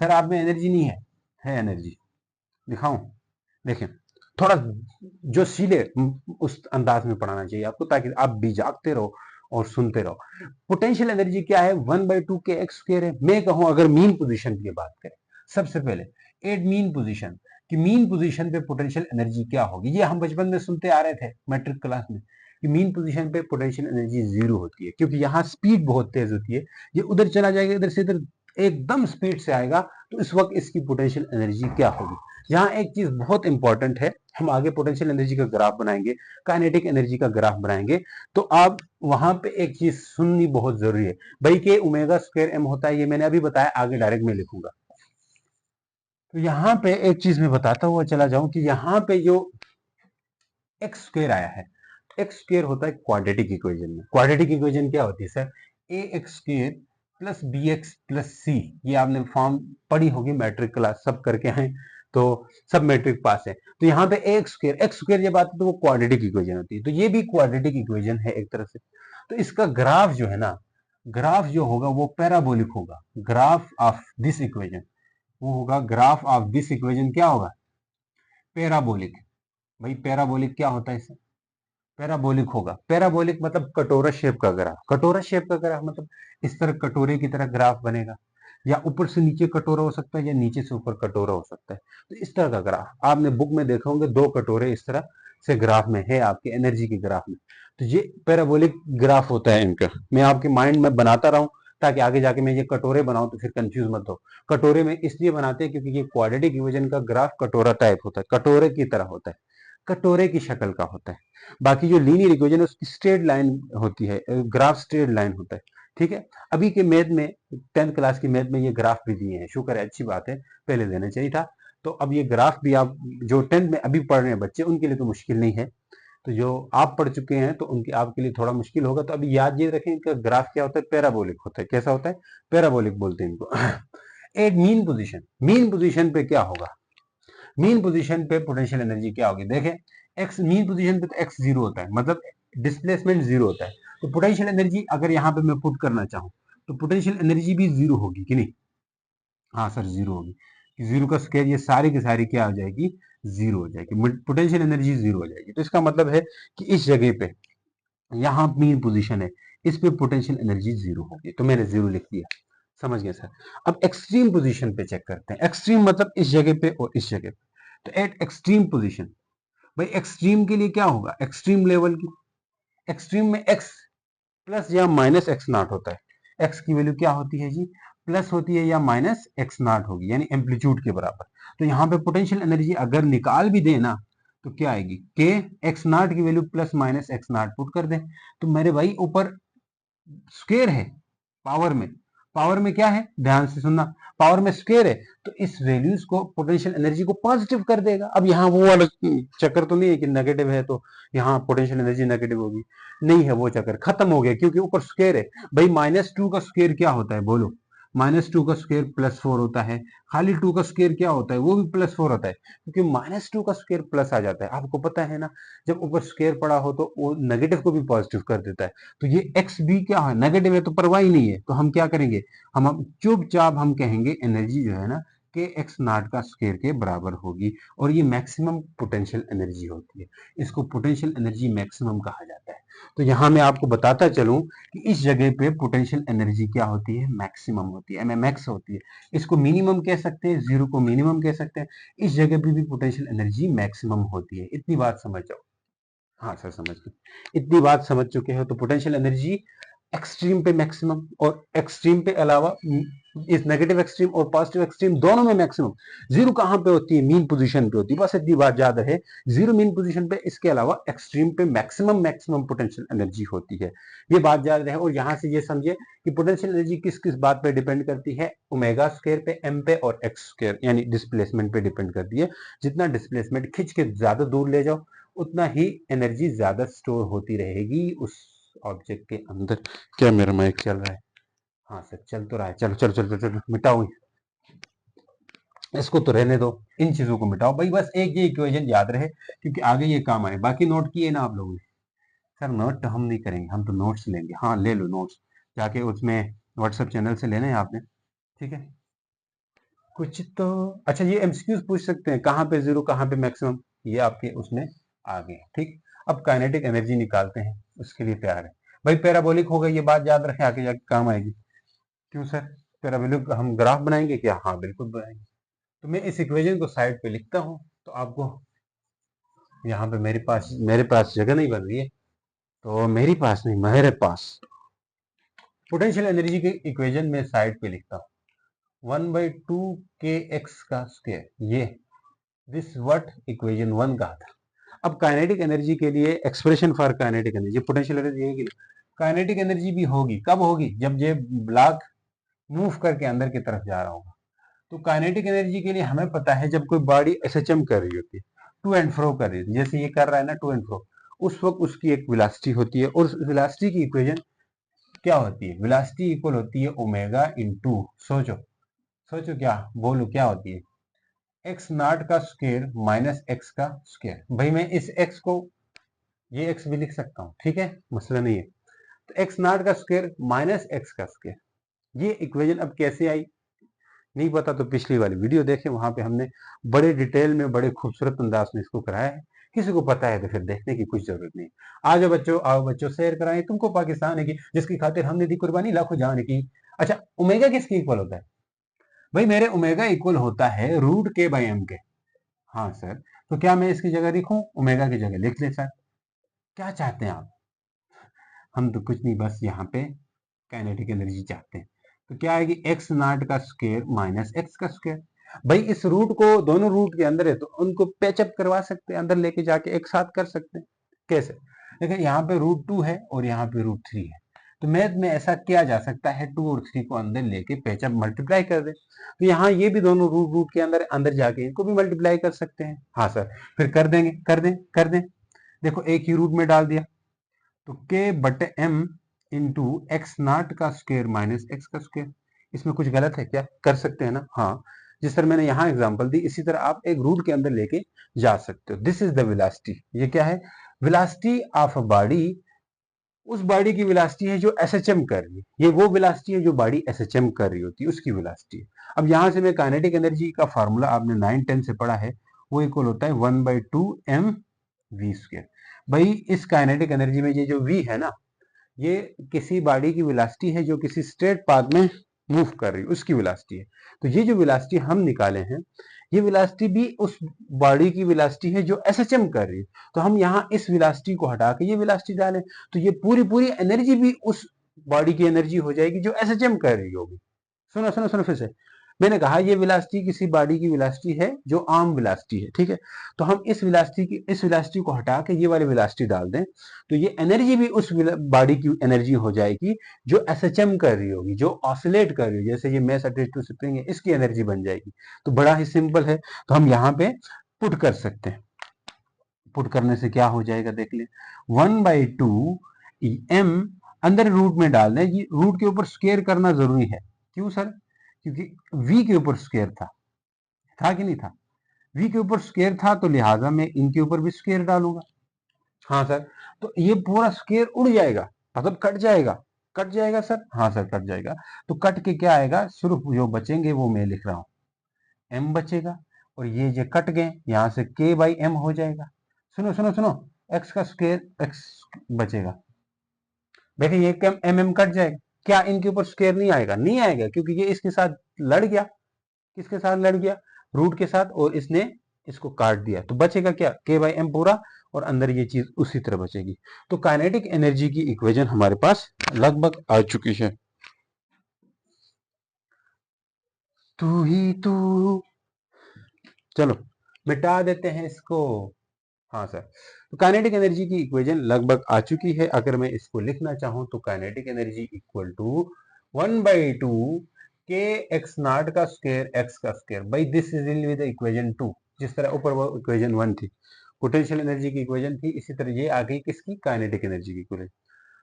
सर आप में एनर्जी नहीं है एनर्जी, दिखाऊं? देखें, थोड़ा जो सीधे उस अंदाज में पढ़ाना चाहिए आपको, ताकि आप भी जागते रहो और सुनते रहो। पोटेंशियल एनर्जी क्या है, 1/2 के एक्स स्क्वायर है। मैं कहूं अगर मीन पोजीशन की बात करें, सबसे पहले एट मीन पोजीशन, कि मीन पोजीशन पे पोटेंशियल एनर्जी क्या होगी। ये हम बचपन में सुनते आ रहे थे मैट्रिक क्लास में, कि मीन पोजीशन पे पोटेंशियल एनर्जी 0 होती है, क्योंकि यहाँ स्पीड बहुत तेज होती है। ये उधर चला जाएगा, इधर से इधर एकदम स्पीड से आएगा, तो इस वक्त इसकी पोटेंशियल एनर्जी क्या होगी। यहाँ एक चीज बहुत इंपॉर्टेंट है, हम आगे पोटेंशियल एनर्जी का ग्राफ बनाएंगे, काइनेटिक एनर्जी का ग्राफ बनाएंगे, तो आप वहां पे एक चीज सुननी बहुत जरूरी है भाई, के ओमेगा स्क्वायर एम होता है, ये मैंने अभी बताया, आगे डायरेक्ट में लिखूंगा। तो यहाँ पे एक चीज मैं बताता हुआ चला जाऊं कि यहाँ पे जो एक्स स्क्वायर आया है, एक्स स्क्वायर होता है क्वाड्रेटिक इक्वेशन में। क्वाड्रेटिक इक्वेशन क्या होती है sir, A X square plus B X plus C, ये आपने फॉर्म पढ़ी होगी मैट्रिक क्लास, सब करके हैं तो सब मैट्रिक पास है। तो यहाँ पे एक्स स्क्वायर जब आती है तो वो क्वाड्रेटिक इक्वेशन होती है, तो ये भी क्वाड्रेटिक इक्वेशन है एक तरह से। तो इसका ग्राफ जो है ना, ग्राफ जो होगा वो पैराबोलिक होगा। ग्राफ ऑफ दिस इक्वेशन वो होगा, ग्राफ ऑफ दिस इक्वेशन क्या होगा, पैराबोलिक। भाई पैराबोलिक क्या होता है इससे, पैराबोलिक होगा। पैराबोलिक मतलब कटोरा शेप का ग्राफ, कटोरा शेप का ग्राफ मतलब इस तरह कटोरे की तरह ग्राफ बनेगा, या ऊपर से नीचे कटोरा हो सकता है या नीचे से ऊपर कटोरा हो सकता है। तो इस तरह का ग्राफ आपने बुक में देखा होंगे, दो कटोरे इस तरह से ग्राफ में है आपके एनर्जी के ग्राफ में। तो ये पैराबोलिक ग्राफ होता है इनका। मैं आपके माइंड में बनाता रहूं ताकि आगे जाके मैं ये कटोरे बनाऊं तो फिर कंफ्यूज मत हो। कटोरे में इसलिए बनाते हैं क्योंकि ये क्वाड्रेटिक इक्वेशन का ग्राफ कटोरा टाइप होता है, कटोरे की तरह होता है, कटोरे की शक्ल का होता है। बाकी जो लीनियर इक्वेशन है उसकी स्ट्रेट लाइन होती है, ग्राफ स्ट्रेट लाइन होता है। ठीक है, अभी के मैथ में 10th क्लास की मैथ में ये ग्राफ भी दिए हैं, शुक्र है, अच्छी बात है, पहले देना चाहिए था। तो अब ये ग्राफ भी आप जो 10th में अभी पढ़ रहे हैं बच्चे, उनके लिए तो मुश्किल नहीं है, तो जो आप पढ़ चुके हैं तो उनके आपके लिए थोड़ा मुश्किल होगा। तो अभी याद ये रखें कि ग्राफ क्या होता है, पैराबोलिक होता है। कैसा होता है, पैराबोलिक बोलते हैं इनको। At mean position, mean position पे क्या होगा, मीन पोजीशन पे पोटेंशियल एनर्जी क्या होगी। देखें, एक्स मीन पोजीशन पे तो एक्स जीरो होता है, मतलब डिस्प्लेसमेंट जीरो होता है। तो पोटेंशियल एनर्जी अगर यहाँ पे मैं पुट करना चाहूँ तो पोटेंशियल एनर्जी भी जीरो होगी कि नहीं, हाँ सर जीरो होगी। जीरो का स्क्वायर, ये सारी की सारी क्या हो जाएगी, जीरो हो जाएगी, पोटेंशियल एनर्जी जीरो हो जाएगी। तो इसका मतलब है कि इस जगह पे, यहाँ मीन पोजीशन है, इस पे पोटेंशियल एनर्जी जीरो होगी, तो मैंने जीरो लिख दिया। समझ गए सर। अब एक्सट्रीम पोजीशन पे चेक करते हैं, एक्सट्रीम मतलब इस जगह पे और इस जगह पे। तो एट एक्सट्रीम पोजीशन, भाई एक्सट्रीम के लिए क्या होगा, एक्सट्रीम लेवल की, एक्सट्रीम में एक्स प्लस या माइनस एक्स नॉट होता है। एक्स की वैल्यू क्या होती है जी, प्लस होती है या माइनस एक्स नॉट होगी, यानी एम्पलीट्यूड के बराबर। तो यहाँ पे पोटेंशियल एनर्जी अगर निकाल भी देना तो क्या आएगी, के एक्स नॉट की value plus minus x not put कर दें, तो मेरे भाई ऊपर स्क्वायर है, पावर में, पावर में क्या है, ध्यान से सुनना, पावर में स्क्वायर है, तो इस वैल्यूज को, पोटेंशियल एनर्जी को पॉजिटिव कर देगा। अब यहाँ वो वाला चक्कर तो नहीं है कि नेगेटिव है तो यहाँ पोटेंशियल एनर्जी नेगेटिव होगी, नहीं है, वो चक्कर खत्म हो गया, क्योंकि ऊपर स्क्वायर है। भाई -2 का स्क्वायर क्या होता है बोलो, -2 का स्क्वायर +4 होता है, खाली 2 का स्क्वायर क्या होता है, वो भी +4 होता है, क्योंकि -2 का स्क्वायर प्लस आ जाता है। आपको पता है ना, जब ऊपर स्क्वायर पड़ा हो तो वो नेगेटिव को भी पॉजिटिव कर देता है। तो ये एक्स भी क्या है, नेगेटिव है, तो परवाह ही नहीं है। तो हम क्या करेंगे, हम चुपचाप हम कहेंगे एनर्जी जो है ना, के एक्स नॉट का स्क्वायर के बराबर होगी, और ये मैक्सिमम पोटेंशियल एनर्जी होती है। इसको पोटेंशियल एनर्जी मैक्सिमम कहा जाता है। तो यहाँ मैं आपको बताता चलूं कि इस जगह पे पोटेंशियल एनर्जी क्या होती है, मैक्सिमम होती है, एमएमएक्स होती है। इसको मिनिमम कह सकते हैं, जीरो को मिनिमम कह सकते हैं। इस जगह पे भी पोटेंशियल एनर्जी मैक्सिमम होती है। इतनी बात समझ जाओ। हाँ सर समझ गए, इतनी बात समझ चुके हो। तो पोटेंशियल एनर्जी एक्सट्रीम पे मैक्सिमम, और एक्सट्रीम पे अलावा इस नेगेटिव एक्सट्रीम और पॉजिटिव एक्सट्रीम दोनों में मैक्सिमम। जीरो कहां पे होती है, मीन पोजीशन पे होती है, बस इतनी बात याद रहे, जीरो मीन पोजीशन पे, इसके अलावा एक्सट्रीम पे मैक्सिमम मैक्सिमम पोटेंशियल एनर्जी होती है, ये बात याद रहे। और यहां से ये समझे कि पोटेंशियल एनर्जी किस किस बात पे डिपेंड करती है, ओमेगा स्क्वायर पे, एम पे और एक्स स्क्वायर, यानी डिस्प्लेसमेंट पे डिपेंड करती है। जितना डिस्प्लेसमेंट खिंच के ज्यादा दूर ले जाओ उतना ही एनर्जी ज्यादा स्टोर होती रहेगी उस ऑब्जेक्ट के अंदर। क्या मेरा माइक चल रहा है? हाँ सर चल तो रहा है। चलो चलो चलो चलो मिटाओ इसको, तो रहने दो, इन चीजों को मिटाओ भाई। बस एक ये इक्वेशन याद रहे क्योंकि आगे ये काम आए। बाकी नोट किए ना आप लोगों ने? सर नोट तो हम नहीं करेंगे, हम तो नोट्स लेंगे। हाँ ले लो नोट्स, जाके उसमें व्हाट्सएप चैनल से लेने हैं आपने, ठीक है। कुछ तो अच्छा, ये एमसीक्यूज पूछ सकते हैं, कहाँ पे जीरो कहाँ पे मैक्सिमम, ये आपके उसमें आ गए, ठीक। अब काइनेटिक एनर्जी निकालते हैं, उसके लिए तैयार है भाई। पैराबोलिक होगा, ये बात याद रखें, आगे जाके काम आएगी। क्यों सर? पैराबोलिक हम ग्राफ बनाएंगे क्या? हाँ बिल्कुल बनाएंगे। तो मैं इस इक्वेशन को साइड पे लिखता हूँ, तो आपको यहाँ पे मेरे पास जगह नहीं बन रही है, तो मेरी पास नहीं, मेरे पास पोटेंशियल एनर्जी के इक्वेशन में साइड पे लिखता हूँ 1/2 के एक्स का स्क्वायर, ये दिस व्हाट इक्वेशन 1 कहा था। अब काइनेटिक एनर्जी के लिए expression for kinetic energy, potential energy है कि काइनेटिक एनर्जी भी होगी, कब होगी? जब ये ब्लॉक मूव करके अंदर की तरफ जा रहा होगा। तो काइनेटिक एनर्जी के लिए हमें पता है, जब कोई बॉडी एसएचएम कर रही होती है, टू एंड फ्रो कर रही होती है, जैसे ये कर रहा है ना टू एंड फ्रो, उस वक्त उसकी एक वेलोसिटी होती है, और उस वेलोसिटी की इक्वेशन क्या होती है? वेलोसिटी इक्वल होती है ओमेगा इनटू, सोचो सोचो, क्या बोलो, क्या होती है? एक्स नॉट का स्क्वायर माइनस एक्स का स्क्वायर। भाई मैं इस एक्स को, ये एक्स भी लिख सकता हूँ, ठीक है, मसला नहीं है। तो एक्स नॉट का स्क्वायर माइनस एक्स का स्क्वायर, ये इक्वेशन अब कैसे आई? नहीं पता तो पिछली वाली वीडियो देखें, वहां पे हमने बड़े डिटेल में, बड़े खूबसूरत अंदाज में इसको कराया है। किसी को पता है तो फिर देखने की कुछ जरूरत नहीं। आ जाओ बच्चों, आओ बच्चों, शेयर कराएं तुमको पाकिस्तान है की, जिसकी खातिर हमने दी कुर्बानी लाखों जान की। अच्छा, ओमेगा किसकी इक्वल होता है? भाई मेरे ओमेगा इक्वल होता है रूट के बाई एम के। हाँ सर, तो क्या मैं इसकी जगह लिखूं? ओमेगा की जगह लिख ले सर। क्या चाहते हैं आप? हम तो कुछ नहीं, बस यहाँ पे काइनेटिक एनर्जी चाहते हैं। तो क्या आएगी? एक्स नॉट का स्क्वायर माइनस एक्स का स्क्वायर। भाई इस रूट को, दोनों रूट के अंदर है तो उनको पैचअप करवा सकते हैं, अंदर लेके जाके एक साथ कर सकते हैं। कैसे? देखिए यहाँ पे √2 है और यहाँ पे √3 है, तो मैथ में ऐसा किया जा सकता है, 2 और 3 को अंदर लेके पैचअप मल्टीप्लाई कर दे। तो यहाँ ये भी दोनों रूट रूट के अंदर अंदर जाके इनको भी मल्टीप्लाई कर सकते हैं। हाँ सर, फिर कर देंगे, कर दें, कर दें। देखो एक ही रूट में डाल दिया, तो के बटे एम इंटू एक्स नॉट का स्क्वायर माइनस एक्स का स्क्वायर। इसमें कुछ गलत है क्या? कर सकते हैं ना? हाँ, जिस तरह मैंने यहाँ एग्जांपल दी, इसी तरह आप एक रूट के अंदर लेके जा सकते हो। This is the velocity. ये क्या है? वेलोसिटी ऑफ अ बॉडी, उस बॉडी की वेलोसिटी है जो एसएचएम कर रही है। ये वो वेलोसिटी है जो बॉडी एसएचएम कर रही होती है, उसकी वेलोसिटी है। अब यहाँ से मैं काइनेटिक एनर्जी का फार्मूला आपने 9-10 से पढ़ा है, वो इक्वल होता है 1/2 एम वी स्क्वायर। भाई इस काइनेटिक एनर्जी में ये जो वी है ना, ये किसी बॉडी की वेलोसिटी है जो किसी स्ट्रेट पाथ में मूव कर रही है, उसकी वेलोसिटी है। तो ये जो वेलोसिटी हम निकाले हैं, ये वेलोसिटी भी उस बॉडी की वेलोसिटी है जो एसएचएम कर रही है। तो हम यहाँ इस वेलोसिटी को हटा के ये वेलोसिटी डालें, तो ये पूरी पूरी एनर्जी भी उस बॉडी की एनर्जी हो जाएगी जो एसएचएम कर रही होगी। सुनो सुनो सुनो, फिर से मैंने कहा, ये वेलोसिटी किसी बॉडी की वेलोसिटी है जो आम वेलोसिटी है, ठीक है। तो हम इस वेलोसिटी को हटा के ये वाली वेलोसिटी डाल दें, तो ये एनर्जी भी उस बॉडी की एनर्जी हो जाएगी जो एसएचएम कर रही होगी, जो ऑसिलेट कर रही होगी। जैसे ये मैस अटैच टू स्प्रिंग है, इसकी एनर्जी बन जाएगी। तो बड़ा ही सिंपल है, तो हम यहाँ पे पुट कर सकते हैं। पुट करने से क्या हो जाएगा देख ले, 1/2 एम, अंदर रूट में डाल दें। ये रूट के ऊपर स्क्वायर करना जरूरी है। क्यों सर? क्योंकि v के ऊपर स्क्वायर था कि नहीं था? v के ऊपर स्क्वायर था, तो लिहाजा मैं इनके ऊपर भी स्क्वायर डालूंगा। हाँ सर, तो ये पूरा स्क्वायर उड़ जाएगा, मतलब कट जाएगा। कट जाएगा सर? हाँ सर कट जाएगा। तो कट के क्या आएगा? सिर्फ जो बचेंगे वो मैं लिख रहा हूँ, m बचेगा। और ये जो कट गए, यहां से k बाई एम हो जाएगा। सुनो सुनो सुनो, x का स्क्वायर x बचेगा। देखिए ये एम एम कट जाएगा, क्या इनके ऊपर स्क्वायर नहीं आएगा? नहीं आएगा, क्योंकि ये इसके साथ लड़ गया। किसके साथ लड़ गया? रूट के साथ, और इसने इसको काट दिया। तो बचेगा क्या? के बाई एम पूरा, और अंदर ये चीज उसी तरह बचेगी। तो काइनेटिक एनर्जी की इक्वेशन हमारे पास लगभग आ चुकी है। तू ही तू, चलो मिटा देते हैं इसको। हाँ सर, तो काइनेटिक एनर्जी की इक्वेशन लगभग आ चुकी है। अगर मैं इसको लिखना चाहूं तो काइनेटिक एनर्जी इक्वल टू 1/2 के एक्स नॉट का स्क्वायर एक्स का स्क्वायर। भाई दिस इज विद इक्वेशन 2, जिस तरह ऊपर वो इक्वेशन 1 थी, पोटेंशियल एनर्जी की इक्वेशन थी, इसी तरह ये आ गई किसकी, काइनेटिक एनर्जी की इक्वेशन।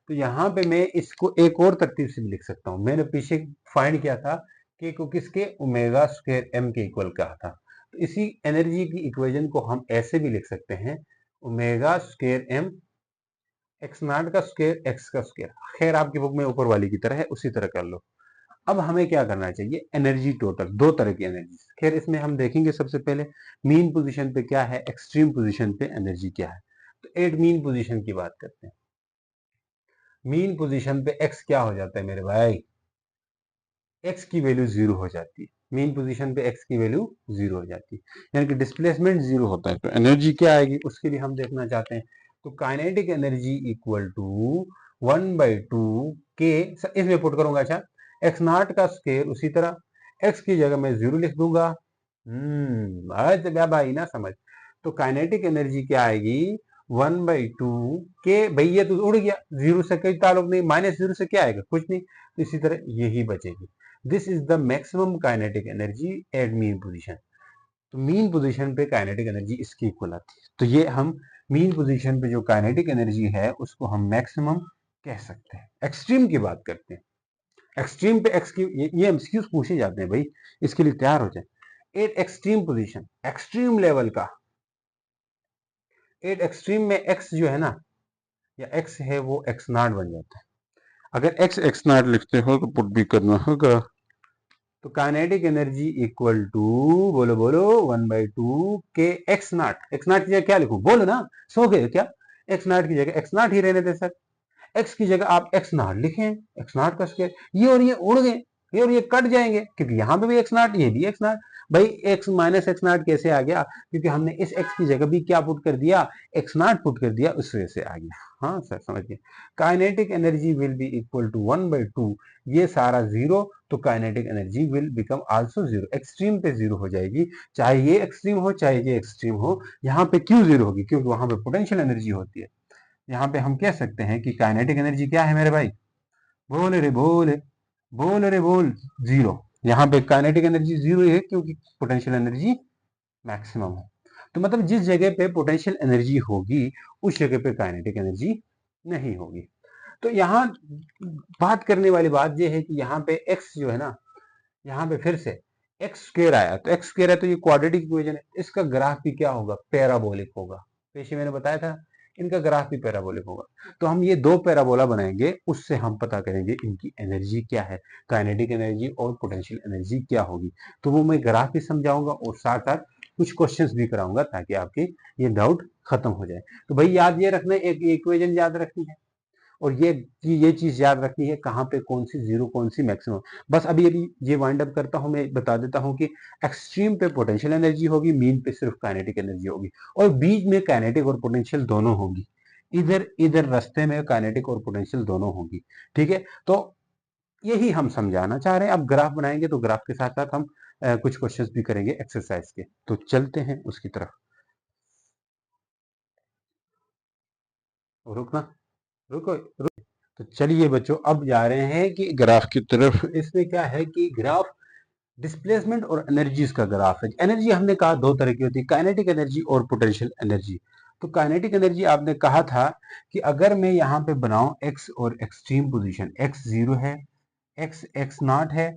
तो यहाँ पे मैं इसको एक और तरतीब से भी लिख सकता हूँ। मैंने पीछे फाइंड किया था कि को किसके, ओमेगा स्क्वायर एम के इक्वल कहा था। तो इसी एनर्जी की इक्वेशन को हम ऐसे भी लिख सकते हैं, omega square m x naught का स्क्वायर एक्स का स्क्वायर। खैर आपकी बुक में ऊपर वाली की तरह है, उसी तरह कर लो। अब हमें क्या करना चाहिए, एनर्जी टोटल, दो तरह की एनर्जी। खैर इसमें हम देखेंगे सबसे पहले मीन पोजीशन पे क्या है, एक्सट्रीम पोजीशन पे एनर्जी क्या है। तो एट मीन पोजीशन की बात करते हैं। मीन पोजीशन पे एक्स क्या हो जाता है मेरे भाई, एक्स की वैल्यू जीरो हो जाती है। मीन पोजीशन पे एक्स की वैल्यू जीरो हो जाती है, यानी कि डिस्प्लेसमेंट जीरो होता है। तो एनर्जी क्या आएगी उसके लिए हम देखना चाहते हैं। तो काइनेटिक एनर्जी इक्वल टू 1/2 के, इसमें पुट करूंगा। अच्छा, एक्स नॉट का स्क्वायर, उसी तरह एक्स की जगह मैं जीरो लिख दूंगा। भाई ना समझ। तो काइनेटिक एनर्जी क्या आएगी, 1/2 के, भाई ये तो उड़ गया, जीरो से कोई ताल्लुक नहीं, माइनस जीरो से क्या आएगा, कुछ नहीं। तो इसी तरह यही बचेगी। This is the maximum kinetic energy at mean position. तो मीन पोजीशन पे काइनेटिक एनर्जी इसकी इक्वल आती है। तो ये हम मीन पोजीशन पे जो काइनेटिक एनर्जी है उसको हम मैक्सिमम कह सकते हैं। एक्सट्रीम की बात करते हैं। एक्सट्रीम पे एक्स की, ये एमसीक्यूज पूछे जाते हैं भाई, इसके लिए तैयार हो जाए। Eight extreme position, extreme level का, एट एक्सट्रीम में एक्स जो है ना, या एक्स है वो एक्स नॉट बन जाता है। अगर एक्स एक्स नॉट लिखते हो तो पुट भी करना होगा। तो काइनेटिक एनर्जी इक्वल टू, बोलो बोलो, 1/2 के एक्स नॉट। एक्स नॉट की जगह क्या लिखूं, बोलो ना, सो गए क्या, एक्स नॉट की जगह एक्स नॉट ही रहने दे सर। एक्स की जगह आप एक्स नॉट लिखें, एक्स नॉट का स्क्वायर। ये और ये उड़ गए, ये और ये कट जाएंगे, क्योंकि यहाँ पे भी एक्स नॉट, ये भी एक्स नॉट। भाई एक्स माइनस एक्स नॉट कैसे आ गया, क्योंकि हमने इस एक्स की जगह भी क्या पुट कर दिया, एक्स नॉट पुट कर दिया, उस वजह से आ गया। हाँ सर समझ गए। Kinetic energy will be equal to 1/2, ये सारा जीरो, तो kinetic energy will become also zero, extreme पे जीरो हो जाएगी। चाहे ये एक्सट्रीम हो चाहे ये एक्सट्रीम हो, यहाँ पे क्यों जीरो होगी, क्योंकि वहां पे पोटेंशियल एनर्जी होती है। यहाँ पे हम कह सकते हैं कि काइनेटिक एनर्जी क्या है मेरे भाई, बोल रे बोल, बोल रे बोल, जीरो। यहाँ पे काइनेटिक एनर्जी जीरो है क्योंकि पोटेंशियल एनर्जी मैक्सिमम है। तो मतलब जिस जगह पे पोटेंशियल एनर्जी होगी उस जगह पे काइनेटिक एनर्जी नहीं होगी। तो यहाँ बात करने वाली बात यह है कि यहाँ पे x जो है ना, यहाँ पे फिर से एक्स स्क्वायर आया, तो एक्स स्क्वायर है तो ये क्वाड्रेटिक इक्वेशन है, इसका ग्राफ भी क्या होगा, पैराबोलिक होगा। पीछे मैंने बताया था इनका ग्राफ भी पैराबोलिक होगा। तो हम ये दो पैराबोला बनाएंगे, उससे हम पता करेंगे इनकी एनर्जी क्या है, काइनेटिक एनर्जी और पोटेंशियल एनर्जी क्या होगी। तो वो मैं ग्राफ भी समझाऊंगा और साथ साथ कुछ क्वेश्चंस भी कराऊंगा ताकि आपके ये डाउट खत्म हो जाए। तो भाई याद ये रखना, एक इक्वेशन याद रखनी है और ये चीज याद रखनी है, कहाँ पे कौन सी जीरो कौन सी मैक्सिमम। बस अभी अभी ये वाइंड अप करता हूँ, मैं बता देता हूँ कि एक्सट्रीम पे पोटेंशियल एनर्जी होगी, मीन पे सिर्फ काइनेटिक एनर्जी होगी, और बीच में काइनेटिक और पोटेंशियल दोनों होगी। इधर इधर रास्ते में काइनेटिक और पोटेंशियल दोनों होगी। ठीक है, तो यही हम समझाना चाह रहे हैं। अब ग्राफ बनाएंगे तो ग्राफ के साथ साथ हम कुछ क्वेश्चंस भी करेंगे एक्सरसाइज के। तो चलते हैं उसकी तरफ। रुकना, रुको, तो चलिए बच्चों अब जा रहे हैं कि ग्राफ की तरफ। इसमें क्या है कि ग्राफ डिस्प्लेसमेंट और एनर्जीज का ग्राफ है। एनर्जी हमने कहा दो तरह की होती है, काइनेटिक एनर्जी और पोटेंशियल एनर्जी। तो काइनेटिक एनर्जी आपने कहा था कि अगर मैं यहाँ पे बनाऊं एक्स और एक्सट्रीम पोजीशन, एक्स जीरो है, एक्स एक्स नॉट है,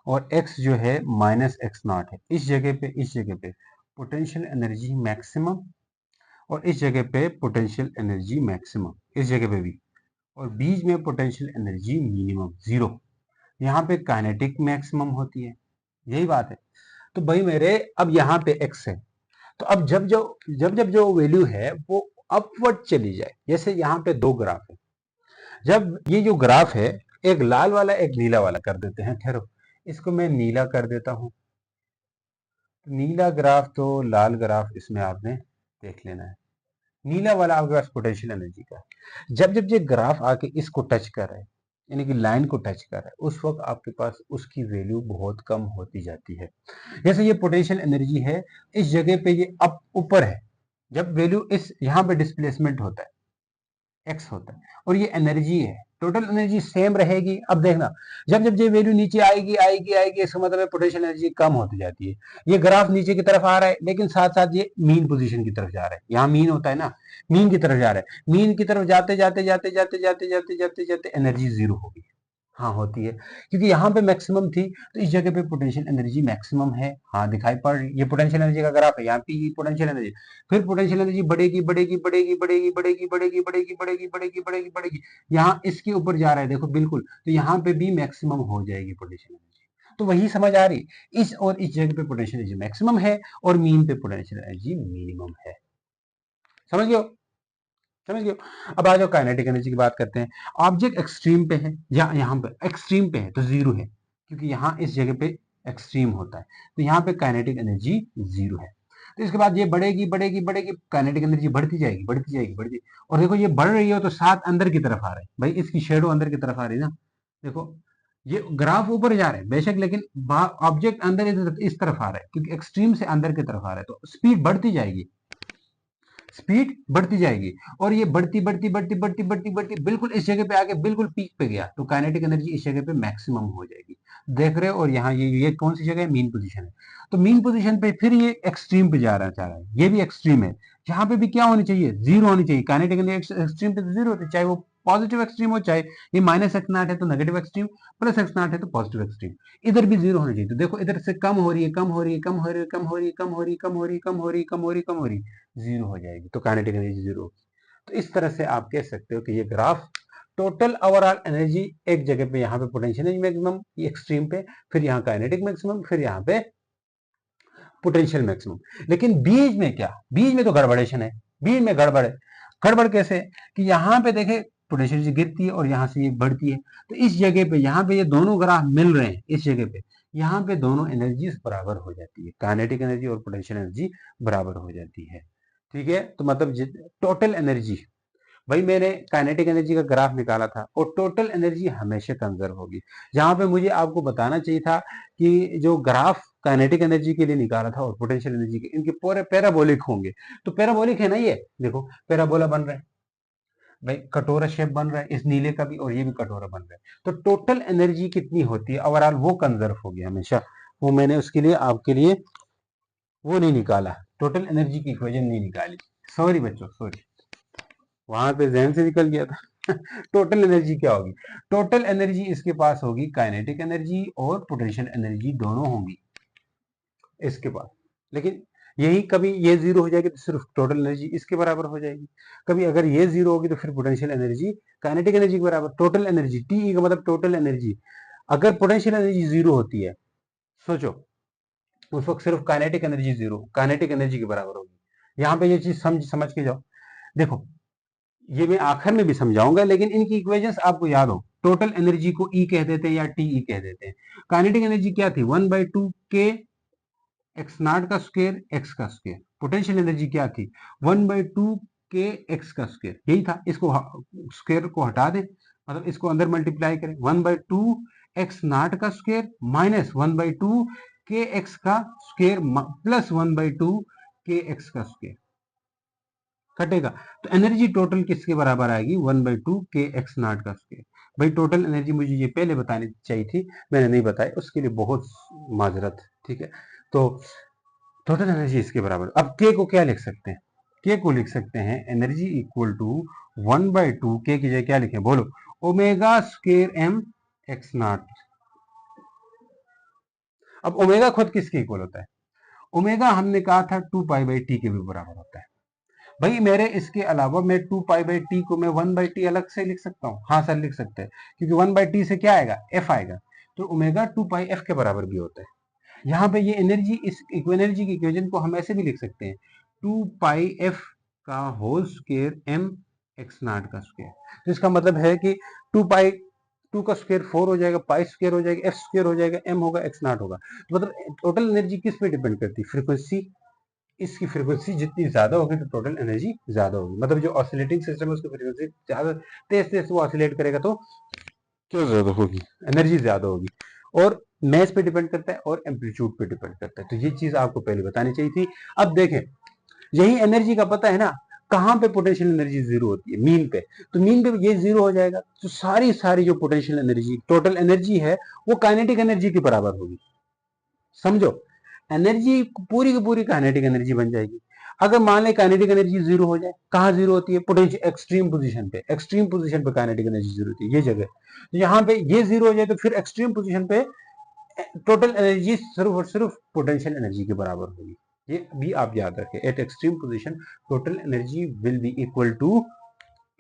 और एक्स जो है माइनस एक्स नॉट है, इस जगह पे पोटेंशियल एनर्जी मैक्सिमम, और इस जगह पे पोटेंशियल एनर्जी मैक्सिमम, इस जगह पे भी, और बीच में पोटेंशियल एनर्जी मिनिमम जीरो। यहाँ पे काइनेटिक मैक्सिमम होती है, यही बात है। तो भाई मेरे अब यहाँ पे x है, तो अब जब जो वैल्यू है वो अपवर्ड चली जाए, जैसे यहाँ पे दो ग्राफ है, जब ये जो ग्राफ है एक लाल वाला एक नीला वाला कर देते हैं, ठहरो इसको मैं नीला कर देता हूँ। नीला ग्राफ तो लाल ग्राफ इसमें आपने देख लेना है। नीला वाला आपके पास पोटेंशियल एनर्जी का है। जब जब ये ग्राफ आके इसको टच कर रहा है, यानी कि लाइन को टच कर रहा है, उस वक्त आपके पास उसकी वैल्यू बहुत कम होती जाती है। जैसे ये पोटेंशियल एनर्जी है, इस जगह पे ये अप ऊपर है, जब वैल्यू इस यहाँ पे डिस्प्लेसमेंट होता है, एक्स होता है, और ये एनर्जी है, टोटल एनर्जी सेम रहेगी। अब देखना, जब जब ये वैल्यू नीचे आएगी आएगी आएगी, इसका मतलब पोटेंशियल एनर्जी कम होती जाती है। ये ग्राफ नीचे की तरफ आ रहा है, लेकिन साथ साथ ये मीन पोजीशन की तरफ जा रहा है। यहाँ मीन होता है ना, मीन की तरफ जा रहा है। मीन की तरफ जाते जाते जाते जाते जाते जाते जाते जाते एनर्जी जीरो होगी। हाँ होती है, क्योंकि यहाँ पे मैक्सिमम थी, तो इस जगह पे पोटेंशियल एनर्जी मैक्सिमम है। हाँ दिखाई पड़ रही, ये पोटेंशियल एनर्जी का ग्राफ है, यहाँ पे ये पोटेंशियल एनर्जी। फिर पोटेंशियल एनर्जी बढ़ेगी बढ़ेगी बढ़ेगी बढ़ेगी बढ़ेगी बढ़ेगी बढ़ेगी बढ़ेगी बढ़ेगी बढ़ेगी बढ़ेगी, यहाँ इसके ऊपर जा रहा है, देखो बिल्कुल, तो यहाँ पे भी मैक्सिमम हो जाएगी पोटेंशियल एनर्जी। तो वही समझ आ रही, इस और इस जगह पे पोटेंशियल एनर्जी मैक्सिमम है, और मीन पे पोटेंशियल एनर्जी मिनिमम है। समझ गए, समझ गए। अब आ जाओ काइनेटिक एनर्जी की बात करते हैं। ऑब्जेक्ट एक्सट्रीम पे है, या यहाँ पे एक्सट्रीम पे है तो जीरो है, क्योंकि यहाँ इस जगह पे एक्सट्रीम होता है, तो यहाँ पे काइनेटिक एनर्जी जीरो है। तो इसके बाद ये बढ़ेगी बढ़ेगी बढ़ेगी, काइनेटिक एनर्जी बढ़ती जाएगी बढ़ती जाएगी बढ़ती, और देखो ये बढ़ रही है तो साथ अंदर की तरफ आ रहा है, भाई इसकी शेडो अंदर की तरफ आ रही है ना। देखो ये ग्राफ ऊपर जा रहे हैं बेशक, लेकिन ऑब्जेक्ट अंदर इस तरफ आ रहा है, क्योंकि एक्सट्रीम से अंदर की तरफ आ रहा है, तो स्पीड बढ़ती जाएगी, स्पीड बढ़ती जाएगी, और ये बढ़ती बढ़ती बढ़ती बढ़ती बढ़ती बढ़ती बिल्कुल इस जगह पे आके बिल्कुल पीक पे गया, तो काइनेटिक एनर्जी इस जगह पे मैक्सिमम हो जाएगी। देख रहे हो, और यहाँ ये कौन सी जगह है, मीन पोजीशन है। तो मीन पोजीशन पे फिर ये एक्सट्रीम पे जा रहा चाह रहा है, ये भी एक्सट्रीम है। यहाँ पे भी क्या होनी चाहिए, जीरो होनी चाहिए। काइनेटिक एनर्जी एक्सट्रीम पे तो जीरो होती है, चाहे वो पॉजिटिव एक्सट्रीम हो, चाहे ये माइनस एक्स नॉट है तो negative extreme, plus x not है तो पॉजिटिव एक्सट्रीम, इधर भी जीरो होनी चाहिए। तो देखो इधर से कम हो रही है, कम हो रही है, कम हो रही है, कम हो रही है, कम हो रही है, कम हो रही है, कम हो रही है, कम हो रही है, कम हो रही है, जीरो हो जाएगी, तो काइनेटिक एनर्जी जीरो। तो इस तरह से आप कह सकते हो कि ये ग्राफ टोटल ओवरऑल एनर्जी एक जगह पे, यहाँ पे पोटेंशियल एनर्जी मैक्सिमम एक्सट्रीम पे, फिर यहाँ काइनेटिक मैक्सिमम, फिर यहाँ पे पोटेंशियल मैक्सिमम। लेकिन बीच में क्या, बीच में तो गड़बड़ेशन है, बीच में गड़बड़ है। गड़बड़ कैसे, कि यहाँ पे देखे पोटेंशियल एनर्जी गिरती है और यहाँ से ये बढ़ती है, तो इस जगह पे यहाँ पे ये दोनों ग्राफ मिल रहे हैं, इस जगह पे यहाँ पे दोनों एनर्जीज बराबर हो जाती है, काइनेटिक एनर्जी और पोटेंशियल एनर्जी बराबर हो जाती है। ठीक है, तो मतलब टोटल एनर्जी, भाई मैंने काइनेटिक एनर्जी का ग्राफ निकाला था, और टोटल एनर्जी हमेशा कंजर्व होगी। जहां पे मुझे आपको बताना चाहिए था कि जो ग्राफ काइनेटिक एनर्जी के लिए निकाला था और पोटेंशियल एनर्जी के, इनके पूरे पैराबोलिक होंगे। तो पैराबोलिक है ना, ये देखो पैराबोला बन रहा है, भाई कटोरा शेप बन रहा है इस नीले का भी, और ये भी कटोरा बन रहा है। तो टोटल एनर्जी कितनी होती है ओवरऑल, वो कंजर्व होगी हमेशा। वो मैंने उसके लिए आपके लिए वो नहीं निकाला, टोटल एनर्जी की इक्वेशन नहीं निकाली, सॉरी बच्चों सॉरी, वहां पे जहन से निकल गया था। टोटल एनर्जी क्या होगी, टोटल एनर्जी इसके पास होगी काइनेटिक एनर्जी और पोटेंशियल एनर्जी दोनों होंगी इसके पास। लेकिन यही कभी ये जीरो हो जाएगी तो सिर्फ टोटल एनर्जी इसके बराबर हो जाएगी, कभी अगर ये जीरो होगी तो फिर पोटेंशियल एनर्जी काइनेटिक एनर्जी के बराबर। टोटल एनर्जी टी का मतलब टोटल एनर्जी, अगर पोटेंशियल एनर्जी जीरो होती है, सोचो उस वक्त सिर्फ kinetic energy zero, kinetic energy के बराबर होगी। यहाँ पे ये चीज समझ के जाओ। देखो ये मैं आखिर में भी समझाऊंगा, लेकिन इनकी इक्वेशंस आपको याद हो, टोटल एनर्जी को ई कह देते हैं या टी ई कह देते हैं। काइनेटिक एनर्जी क्या थी, 1/2 के एक्स नॉट का स्क्वायर एक्स का स्क्वायर। पोटेंशियल एनर्जी क्या थी, 1/2 के एक्स का स्क्वायर, यही था। इसको स्क्वायर को हटा दें, मतलब इसको अंदर मल्टीप्लाई करें, 1/2 एक्स नॉट का स्क्वायर माइनस 1/2 के एक्स का स्क्वायर प्लस 1/2 के एक्स का स्क्वायर कटेगा। तो एनर्जी टोटल किसके बराबर आएगी, 1/2 के एक्स नॉट का स्क्वायर। भाई टोटल एनर्जी मुझे ये पहले बतानी चाहिए थी, मैंने नहीं बताई, उसके लिए बहुत माजरत। ठीक है, तो टोटल एनर्जी इसके बराबर। अब के को क्या लिख सकते हैं, के को लिख सकते हैं एनर्जी इक्वल टू 1/2 के की जगह क्या लिखें, बोलो, omega square m x naught. अब ओमेगा खुद किसके इक्वल होता है, ओमेगा हमने कहा था 2π/t के भी बराबर होता है। भाई मेरे इसके अलावा मैं 2π/t को मैं 1/t अलग से लिख सकता हूँ, हाँ सर लिख सकते हैं, क्योंकि 1/t से क्या आएगा, f आएगा, तो ओमेगा 2πf के बराबर भी होता है। यहाँ पे ये एनर्जी, इस एनर्जी की इक्वेशन को हम ऐसे भी लिख सकते हैं, 2πf का whole square m x naught का स्क्वायर। तो इसका मतलब है कि 2 का स्क्वायर 4 हो जाएगा, पाई स्क्वायर हो जाएगा, एफ स्क्वायर हो जाएगा, m होगा, एक्स नॉट होगा। तो मतलब टोटल एनर्जी किस पे डिपेंड करती है, फ्रीक्वेंसी। इसकी फ्रीक्वेंसी जितनी ज्यादा होगी तो टोटल एनर्जी ज्यादा होगी, मतलब जो ऑसिलेटिंग सिस्टम है उसकी फ्रीक्वेंसी ज्यादा तेज तेज वो ऑसिलेट करेगा तो क्या ज्यादा होगी, एनर्जी ज्यादा होगी। और मैस पे डिपेंड करता है और एम्पलीट्यूड पे डिपेंड करता है, तो ये चीज आपको पहले बतानी चाहिए थी। अब देखें, यही एनर्जी का पता है ना, कहां पे पोटेंशियल एनर्जी जीरो होती है? मीन पे। तो मीन पे ये जीरो हो जाएगा, तो सारी सारी जो पोटेंशियल एनर्जी, टोटल एनर्जी है, वो काइनेटिक एनर्जी के बराबर होगी। समझो, एनर्जी पूरी की पूरी काइनेटिक एनर्जी बन जाएगी। अगर मान ले काइनेटिक एनर्जी जीरो हो जाए, कहां जीरो होती है? पोटेंशियल एक्सट्रीम पोजीशन पे। एक्सट्रीम पोजीशन पे काइनेटिक एनर्जी जीरो होती है, ये जगह। तो यहाँ पे ये जीरो हो जाए तो फिर एक्सट्रीम पोजीशन पे टोटल एनर्जी सिर्फ और सिर्फ पोटेंशियल एनर्जी के बराबर होगी। ये भी आप याद रखें, at extreme position total energy will be equal to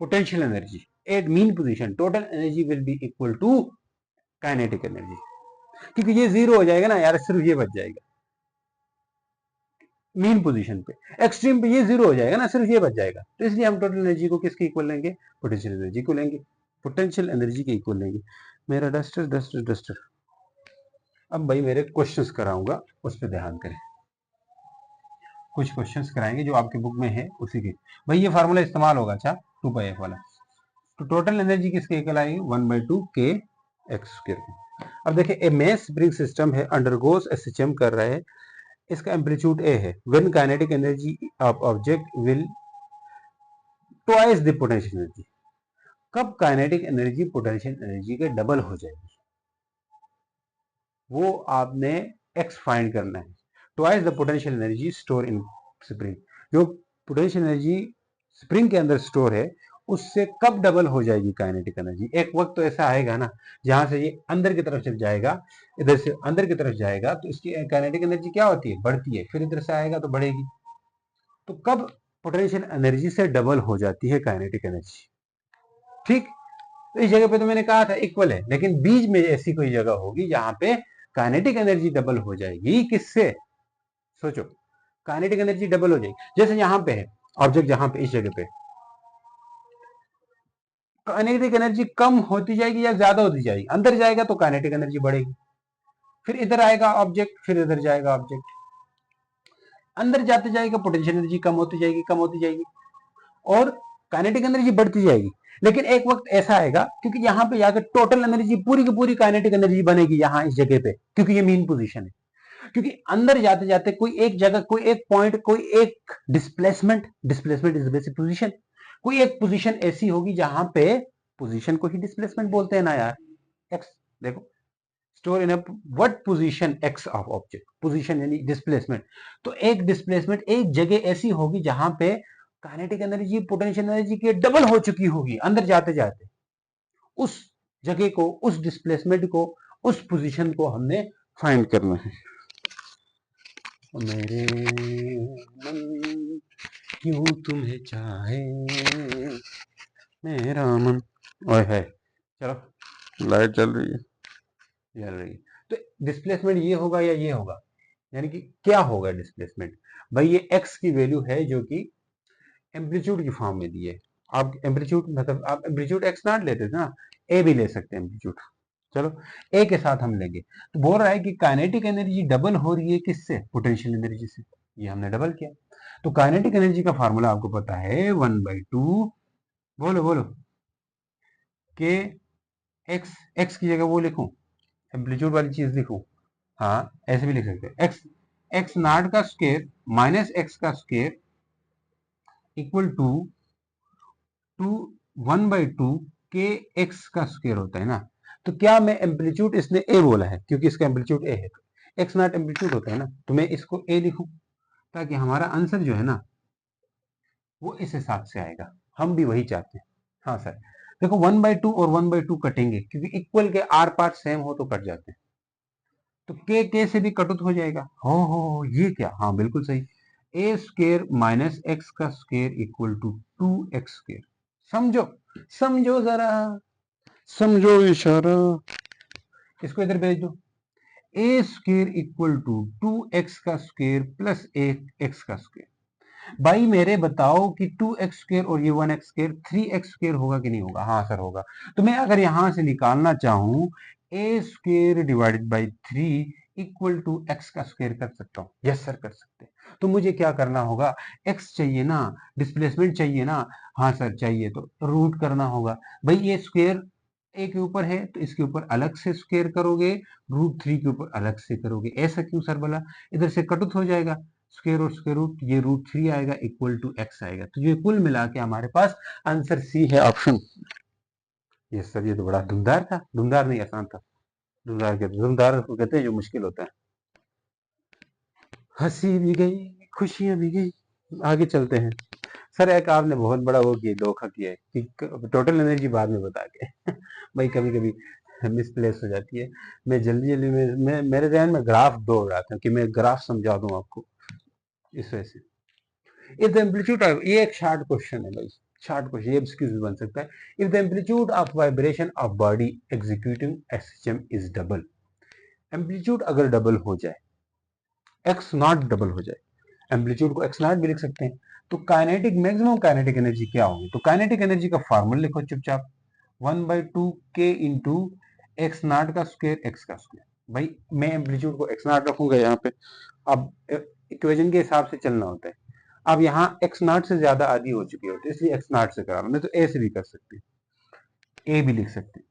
potential energy. At mean position total energy will be equal to kinetic energy. क्योंकि ये जीरो हो जाएगा ना यार, सिर्फ ये बच जाएगा मीन पोजीशन पे। एक्सट्रीम पे ये जीरो हो जाएगा ना, सिर्फ ये बच जाएगा। तो इसलिए हम टोटल एनर्जी को किसके इक्वल लेंगे? पोटेंशियल एनर्जी को लेंगे, पोटेंशियल एनर्जी के इक्वल लेंगे। मेरा डस्टर डस्टर डस्टर। अब भाई मेरे क्वेश्चंस कराऊंगा, उस पर ध्यान करें। कुछ क्वेश्चंस कराएंगे जो आपके बुक में है उसी के। भाई ये फार्मूला इस्तेमाल होगा, अच्छा 2πf वाला। तो टोटल एनर्जी किसके इक्वल आएगी? 1/2 k x स्क्वायर। अब देखिए, ए मेन स्प्रिंग सिस्टम है, अंडरगोस एसएचएम कर रहा है, इसका एम्पलीट्यूड ए है। When kinetic energy of object will twice the potential energy. कब काइनेटिक एनर्जी पोटेंशियल एनर्जी के डबल हो जाएगी? वो आपने एक्स फाइंड करना है। Twice the potential energy store in spring. जो पोटेंशियल एनर्जी स्प्रिंग के अंदर स्टोर है, उससे कब डबल हो जाएगी काइनेटिक एनर्जी? एक वक्त तो ऐसा आएगा ना, जहां से ये अंदर की तरफ चल जाएगा, इधर से अंदर की तरफ जाएगा, तो इसकी काइनेटिक एनर्जी क्या होती है? बढ़ती है। फिर इधर से आएगा तो बढ़ेगी। तो कब पोटेंशियल एनर्जी से डबल हो जाती है काइनेटिक एनर्जी? ठीक। तो इस जगह पे तो मैंने कहा था इक्वल है, लेकिन बीच में ऐसी कोई जगह होगी जहां पे काइनेटिक एनर्जी डबल हो जाएगी। किससे? सोचो, काइनेटिक एनर्जी डबल हो जाएगी। जैसे यहां पे है ऑब्जेक्ट, जहां पे इस जगह पे काइनेटिक एनर्जी कम होती जाएगी या ज्यादा होती जाएगी? अंदर जाएगा तो काइनेटिक एनर्जी बढ़ेगी, फिर इधर आएगा ऑब्जेक्ट, फिर इधर जाएगा ऑब्जेक्ट, अंदर जाते जाएगा, पोटेंशियल एनर्जी कम होती जाएगी, कम होती जाएगी, और काइनेटिक एनर्जी बढ़ती जाएगी। लेकिन एक वक्त ऐसा आएगा, क्योंकि यहाँ पे जाकर टोटल एनर्जी पूरी की पूरी काइनेटिक एनर्जी बनेगी यहाँ इस जगह पे, क्योंकि ये मेन पोजीशन है। क्योंकि अंदर जाते जाते कोई एक जगह, कोई एक पॉइंट, कोई एक displacement, displacement is basic position, कोई एक पोजीशन ऐसी होगी जहां पे, पोजीशन को ही डिस्प्लेसमेंट बोलते हैं ना यार। एक्स, देखो, store in what position x of object, position यानी डिस्प्लेसमेंट। तो एक डिस्प्लेसमेंट, एक जगह ऐसी होगी जहां पे काइनेटिक एनर्जी पोटेंशियल एनर्जी के डबल हो चुकी होगी अंदर जाते जाते। उस जगह को, उस डिस्प्लेसमेंट को, उस पोजीशन को हमने फाइंड करना है। मेरे मन क्यों तुम्हें चाहे, मेरा मन। ओए है, चलो लाइट चल रही है, जल रही है। तो डिस्प्लेसमेंट ये होगा या ये होगा? यानी कि क्या होगा डिस्प्लेसमेंट? भाई ये एक्स की वैल्यू है जो कि एम्पलीट्यूड की फॉर्म में दी है। आप एम्पलीट्यूड मतलब आप एम्पलीट्यूड एक्स नॉट लेते थे ना, ए भी ले सकते हैं एम्पलीट्यूड। चलो ए के साथ हम लेंगे। तो बोल रहा है कि काइनेटिक एनर्जी डबल हो रही है किससे? पोटेंशियल एनर्जी से। ये हमने डबल किया। तो काइनेटिक एनर्जी का फार्मूला आपको पता है 1/2, बोलो बोलो, के एक्स। एक्स की जगह वो लिखूं, एम्पलीट्यूड वाली चीज लिखूं? हाँ, ऐसे भी लिख सकते हैं, एक्स, एक्स नॉट का स्क्वायर माइनस एक्स का स्क्वायर इक्वल टू 1/2 के एक्स का स्क्वायर होता है ना। तो क्या मैं एम्पलीट्यूड, इसने ए बोला है क्योंकि इसका एम्पलीट्यूड ए है, एक्स नॉट एम्पलीट्यूड होता है ना, तो मैं इसको ए लिखूं, ताकि हमारा आंसर जो है ना वो इस हिसाब से आएगा। हम भी वही चाहते हैं। हाँ सर, देखो 1/2 और 1/2 कटेंगे, क्योंकि इक्वल के आर पार्ट सेम हो तो कट जाते हैं। तो के से भी कटुत हो जाएगा। हो ये क्या? हाँ बिल्कुल सही, ए स्क्वायर माइनस एक्स का square equal to 2x square. समझो, समझो जरा, समझो इशारा। इसको इधर भेज दो, ए स्क्वायर इक्वल टू 2x का स्क्वायर प्लस 1x का स्क्वायर। भाई मेरे बताओ कि 2x स्क्वायर और ये 1x स्क्वायर 3x स्क्वायर होगा कि नहीं होगा? हाँ सर होगा। तो मैं अगर यहां से निकालना चाहूं, A square divided by 3 equal to X का स्क्वायर कर सकता हूँ? यस सर कर सकते हैं। तो मुझे क्या करना होगा? एक्स चाहिए ना, डिस्प्लेसमेंट चाहिए ना? हाँ सर चाहिए, तो रूट करना होगा। भाई ये स्क्वायर ए के ऊपर है तो इसके ऊपर अलग से स्क्वायर करोगे, √3 के ऊपर अलग से करोगे। ऐसा क्यों सर? बोला इधर से कटुत हो जाएगा, स्क्वायर रूट स्क्वायर रूट, ये √3 आएगा इक्वल टू x आएगा। तो ये कुल मिला के हमारे पास आंसर सी है, ऑप्शन। ये सर ये तो बड़ा धुंधार था, धुंधार नहीं आसान था। धुंधार को कहते हैं जो मुश्किल होता है। हंसी भी गई, खुशियां भी गई, आगे चलते हैं। सर एक आपने बहुत बड़ा वो किया, धोखा किया है कि टोटल एनर्जी बाद में बता के भाई कभी कभी मिसप्लेस हो जाती है। मैं जल्दी जल्दी में मेरे ध्यान में ग्राफ दौड़ रहा था कि मैं ग्राफ समझा दूं आपको, इस वजह से। इफ द एम्पलीट्यूड, ये एक शार्ट क्वेश्चन है भाई, शार्ट क्वेश्चन, ये एक्सक्यूज भी बन सकता है। If the amplitude of vibration of body executing SHM is double, amplitude अगर डबल हो जाए, एक्स नॉट डबल हो जाए, एम्पलीट्यूड को एक्स नॉट भी लिख सकते हैं, तो काइनेटिक मैक्सिमम काइनेटिक एनर्जी क्या होगी? तो काइनेटिक एनर्जी का फार्मूला लिखो चुपचाप, 1/2 k इंटू एक्स नॉट का स्क्वायर एक्स का स्क्वायर। भाई मैं एम्पलीट्यूड को एक्स नॉट रखूंगा यहाँ पे, अब इक्वेशन के हिसाब से चलना होता है। अब यहाँ एक्स नॉट से ज्यादा आधी हो चुकी होती है, इसलिए एक्स नॉट से करा, नहीं तो ए से भी कर सकते हैं, ए भी लिख सकते हैं।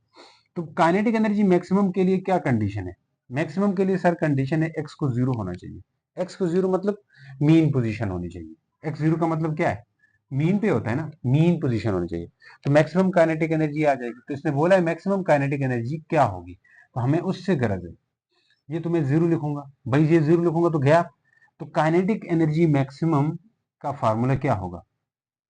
तो काइनेटिक एनर्जी मैक्सिमम के लिए क्या कंडीशन है? मैक्सिमम के लिए सर कंडीशन है एक्स को जीरो होना चाहिए। एक्स को जीरो मतलब मीन पोजीशन होनी चाहिए। एक्स जीरो का मतलब क्या है? मीन पे होता है ना, मीन पोजीशन होनी चाहिए। तो मैक्सिमम काइनेटिक एनर्जी आ जाएगी। तो इसने बोला है मैक्सिमम काइनेटिक एनर्जी क्या होगी, तो हमें उससे गरज है। ये तो मैं जीरो लिखूंगा भाई, ये जीरो लिखूंगा तो गया। तो काइनेटिक एनर्जी मैक्सिमम का फार्मूला क्या होगा?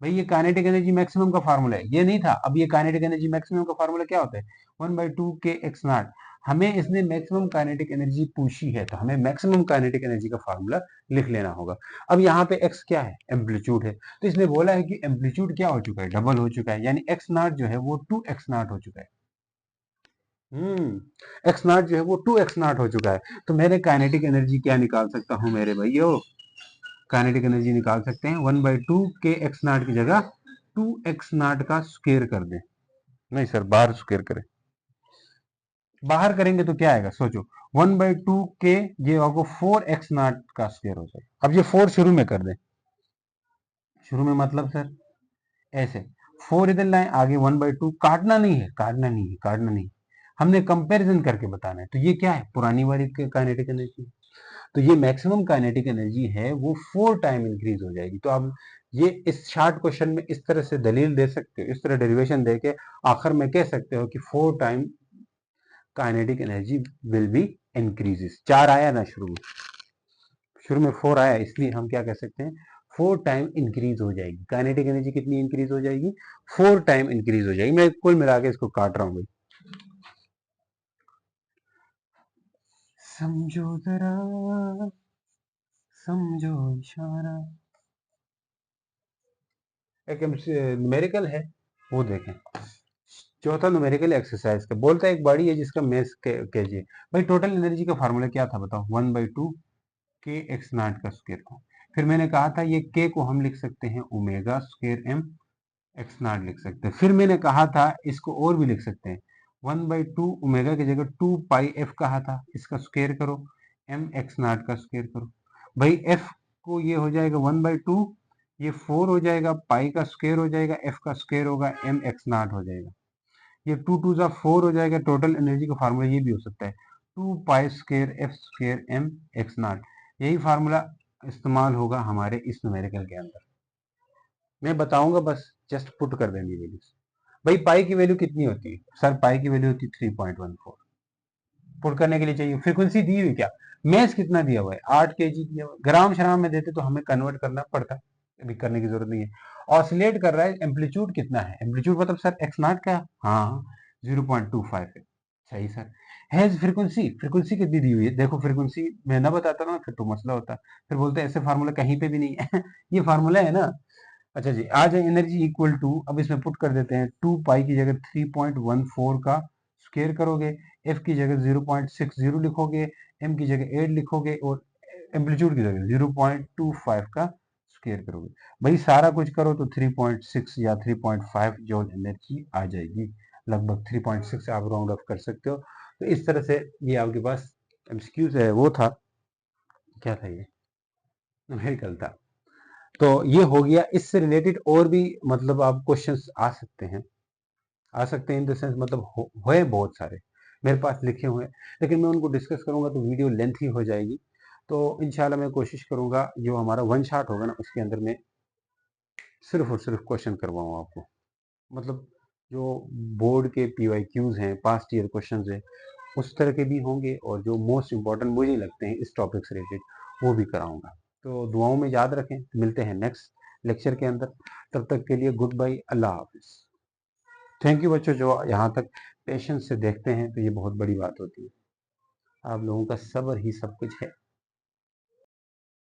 भाई ये काइनेटिक एनर्जी मैक्सिमम का फार्मूला है, ये नहीं था। अब ये काइनेटिक एनर्जी मैक्सिमम का फार्मूला क्या होता है? 1/2 के एक्स नॉट। हमें इसने मैक्सिमम काइनेटिक एनर्जी पूछी है, तो हमें मैक्सिमम काइनेटिक एनर्जी का फार्मूला लिख लेना होगा। अब यहाँ पे एक्स क्या है? एम्पलीट्यूड है। तो इसने बोला है कि एम्पलीट्यूड क्या हो चुका है? डबल हो चुका है, यानी एक्स नॉट जो है वो 2 एक्स नॉट हो चुका है। एक्स नॉट जो है वो 2 एक्स नॉट हो चुका है। तो मैंने काइनेटिक एनर्जी क्या निकाल सकता हूँ मेरे भाइयों? काइनेटिक एनर्जी निकाल सकते हैं 1/2 के एक्स नॉट की जगह 2 एक्स नॉट का स्क्वायर कर दें। नहीं सर, बाहर स्क्वायर करें, बाहर करेंगे तो क्या आएगा सोचो, 1/2 के, ये आपको 4 एक्स नॉट का स्क्वायर हो जाएगा। अब ये 4 शुरू में कर दें, शुरू में मतलब सर ऐसे 4 इधर लाए, आगे 1/2, काटना नहीं है, काटना नहीं है, काटना नहीं, हमने कंपैरिजन करके बताना है। तो ये क्या है? पुरानी वाली काइनेटिक एनर्जी। तो ये मैक्सिमम काइनेटिक एनर्जी है वो 4 टाइम इंक्रीज हो जाएगी। तो आप ये इस शार्ट क्वेश्चन में इस तरह से दलील दे सकते हो, इस तरह डेरिवेशन दे के आखिर में कह सकते हो कि 4 time kinetic energy will B increases. 4 आया ना शुरू में 4 आया, इसलिए हम क्या कह सकते हैं? 4 टाइम इंक्रीज हो जाएगी काइनेटिक एनर्जी। कितनी इंक्रीज हो जाएगी? 4 टाइम इंक्रीज हो जाएगी। मैं कुल मिला के इसको काट रहा हूं भाई, समझो जरा, समझो इशारा। एक न्यूमेरिकल है, वो देखें। चौथा न्यूमेरिकल एक्सरसाइज का बोलता है एक बॉडी है जिसका मेस केजी है। भाई टोटल एनर्जी का फार्मूला क्या था बताओ? 1/2 के एक्स नॉट का स्क्वायर था। फिर मैंने कहा था ये के को हम लिख सकते हैं omega square m x naught लिख सकते हैं। फिर मैंने कहा था इसको और भी लिख सकते हैं, 1/2 ओमेगा की जगह 2 पाई एफ कहा था, इसका स्क्वायर करो, एम एक्स नॉट का स्क्वायर करो। भाई एफ को ये हो जाएगा 1/2, ये 4 हो जाएगा, पाई का स्क्वायर हो जाएगा, एफ का स्क्वायर होगा, एम एक्स नॉट हो जाएगा। ये 2 2 जा 4 हो जाएगा। टोटल एनर्जी का फार्मूला ये भी हो सकता है, 2 pi square f square m x naught. यही फार्मूला इस्तेमाल होगा हमारे इस न्यूमेरिकल के अंदर। मैं बताऊंगा, बस जस्ट पुट कर देंगे वैल्यूज। भाई पाई की वैल्यू कितनी होती है? सर पाई की वैल्यू होती है 3.14। पुट करने के लिए चाहिए फ्रीक्वेंसी दी हुई क्या, मैस कितना दिया हुआ है? 8 kg दिया हुआ है। ग्राम शराम में देते तो हमें कन्वर्ट करना पड़ता, अभी करने की जरूरत नहीं है। ऑसिलेट कर रहा है, एम्पलीट्यूड कितना है? एम्पलीट्यूड मतलब सर एक्स नॉट का, हाँ 0.25 है। सही सर। हैज फ्रीक्वेंसी, फ्रीक्वेंसी कितनी दी हुई है? देखो फ्रीक्वेंसी मैं ना बताता ना फिर तो मसला होता, फिर बोलते हैं ऐसे फार्मूला कहीं पे भी नहीं है ये फार्मूला है ना। अच्छा जी, आ जाए एनर्जी इक्वल टू, अब इसमें पुट कर देते हैं 2 पाई की जगह 3.14 का स्क्वायर करोगे, एफ की जगह 0.60 लिखोगे, एम की जगह 8 लिखोगे, और एम्पलीट्यूड की जगह 0.25 का स्क्वायर करोगे। भाई सारा कुछ करो तो 3.6 या 3.5 जॉल एनर्जी आ जाएगी, लगभग 3.6 आप राउंड ऑफ कर सकते हो। तो इस तरह से ये आपके पास एमसीक्यूज है, वो था, क्या था ये, न्यूमेरिकल था। तो ये हो गया। इससे रिलेटेड और भी मतलब आप क्वेश्चंस आ सकते हैं, आ सकते हैं इन द सेंस मतलब हुए बहुत सारे मेरे पास लिखे हुए हैं, लेकिन मैं उनको डिस्कस करूंगा तो वीडियो लेंथी हो जाएगी। तो इंशाल्लाह मैं कोशिश करूंगा जो हमारा वन शॉट होगा ना उसके अंदर मैं सिर्फ और सिर्फ क्वेश्चन करवाऊँ आपको। मतलब जो बोर्ड के पीवाईक्यूज हैं, पास्ट ईयर क्वेश्चंस हैं, उस तरह के भी होंगे और जो मोस्ट इम्पोर्टेंट मुझे लगते हैं इस टॉपिक से रिलेटेड वो भी कराऊंगा। तो दुआओं में याद रखें, मिलते हैं नेक्स्ट लेक्चर के अंदर। तब तक के लिए गुड बाय, अल्लाह हाफिज। थैंक यू बच्चों, जो यहाँ तक पेशेंस से देखते हैं तो ये बहुत बड़ी बात होती है। आप लोगों का सब्र ही सब कुछ है।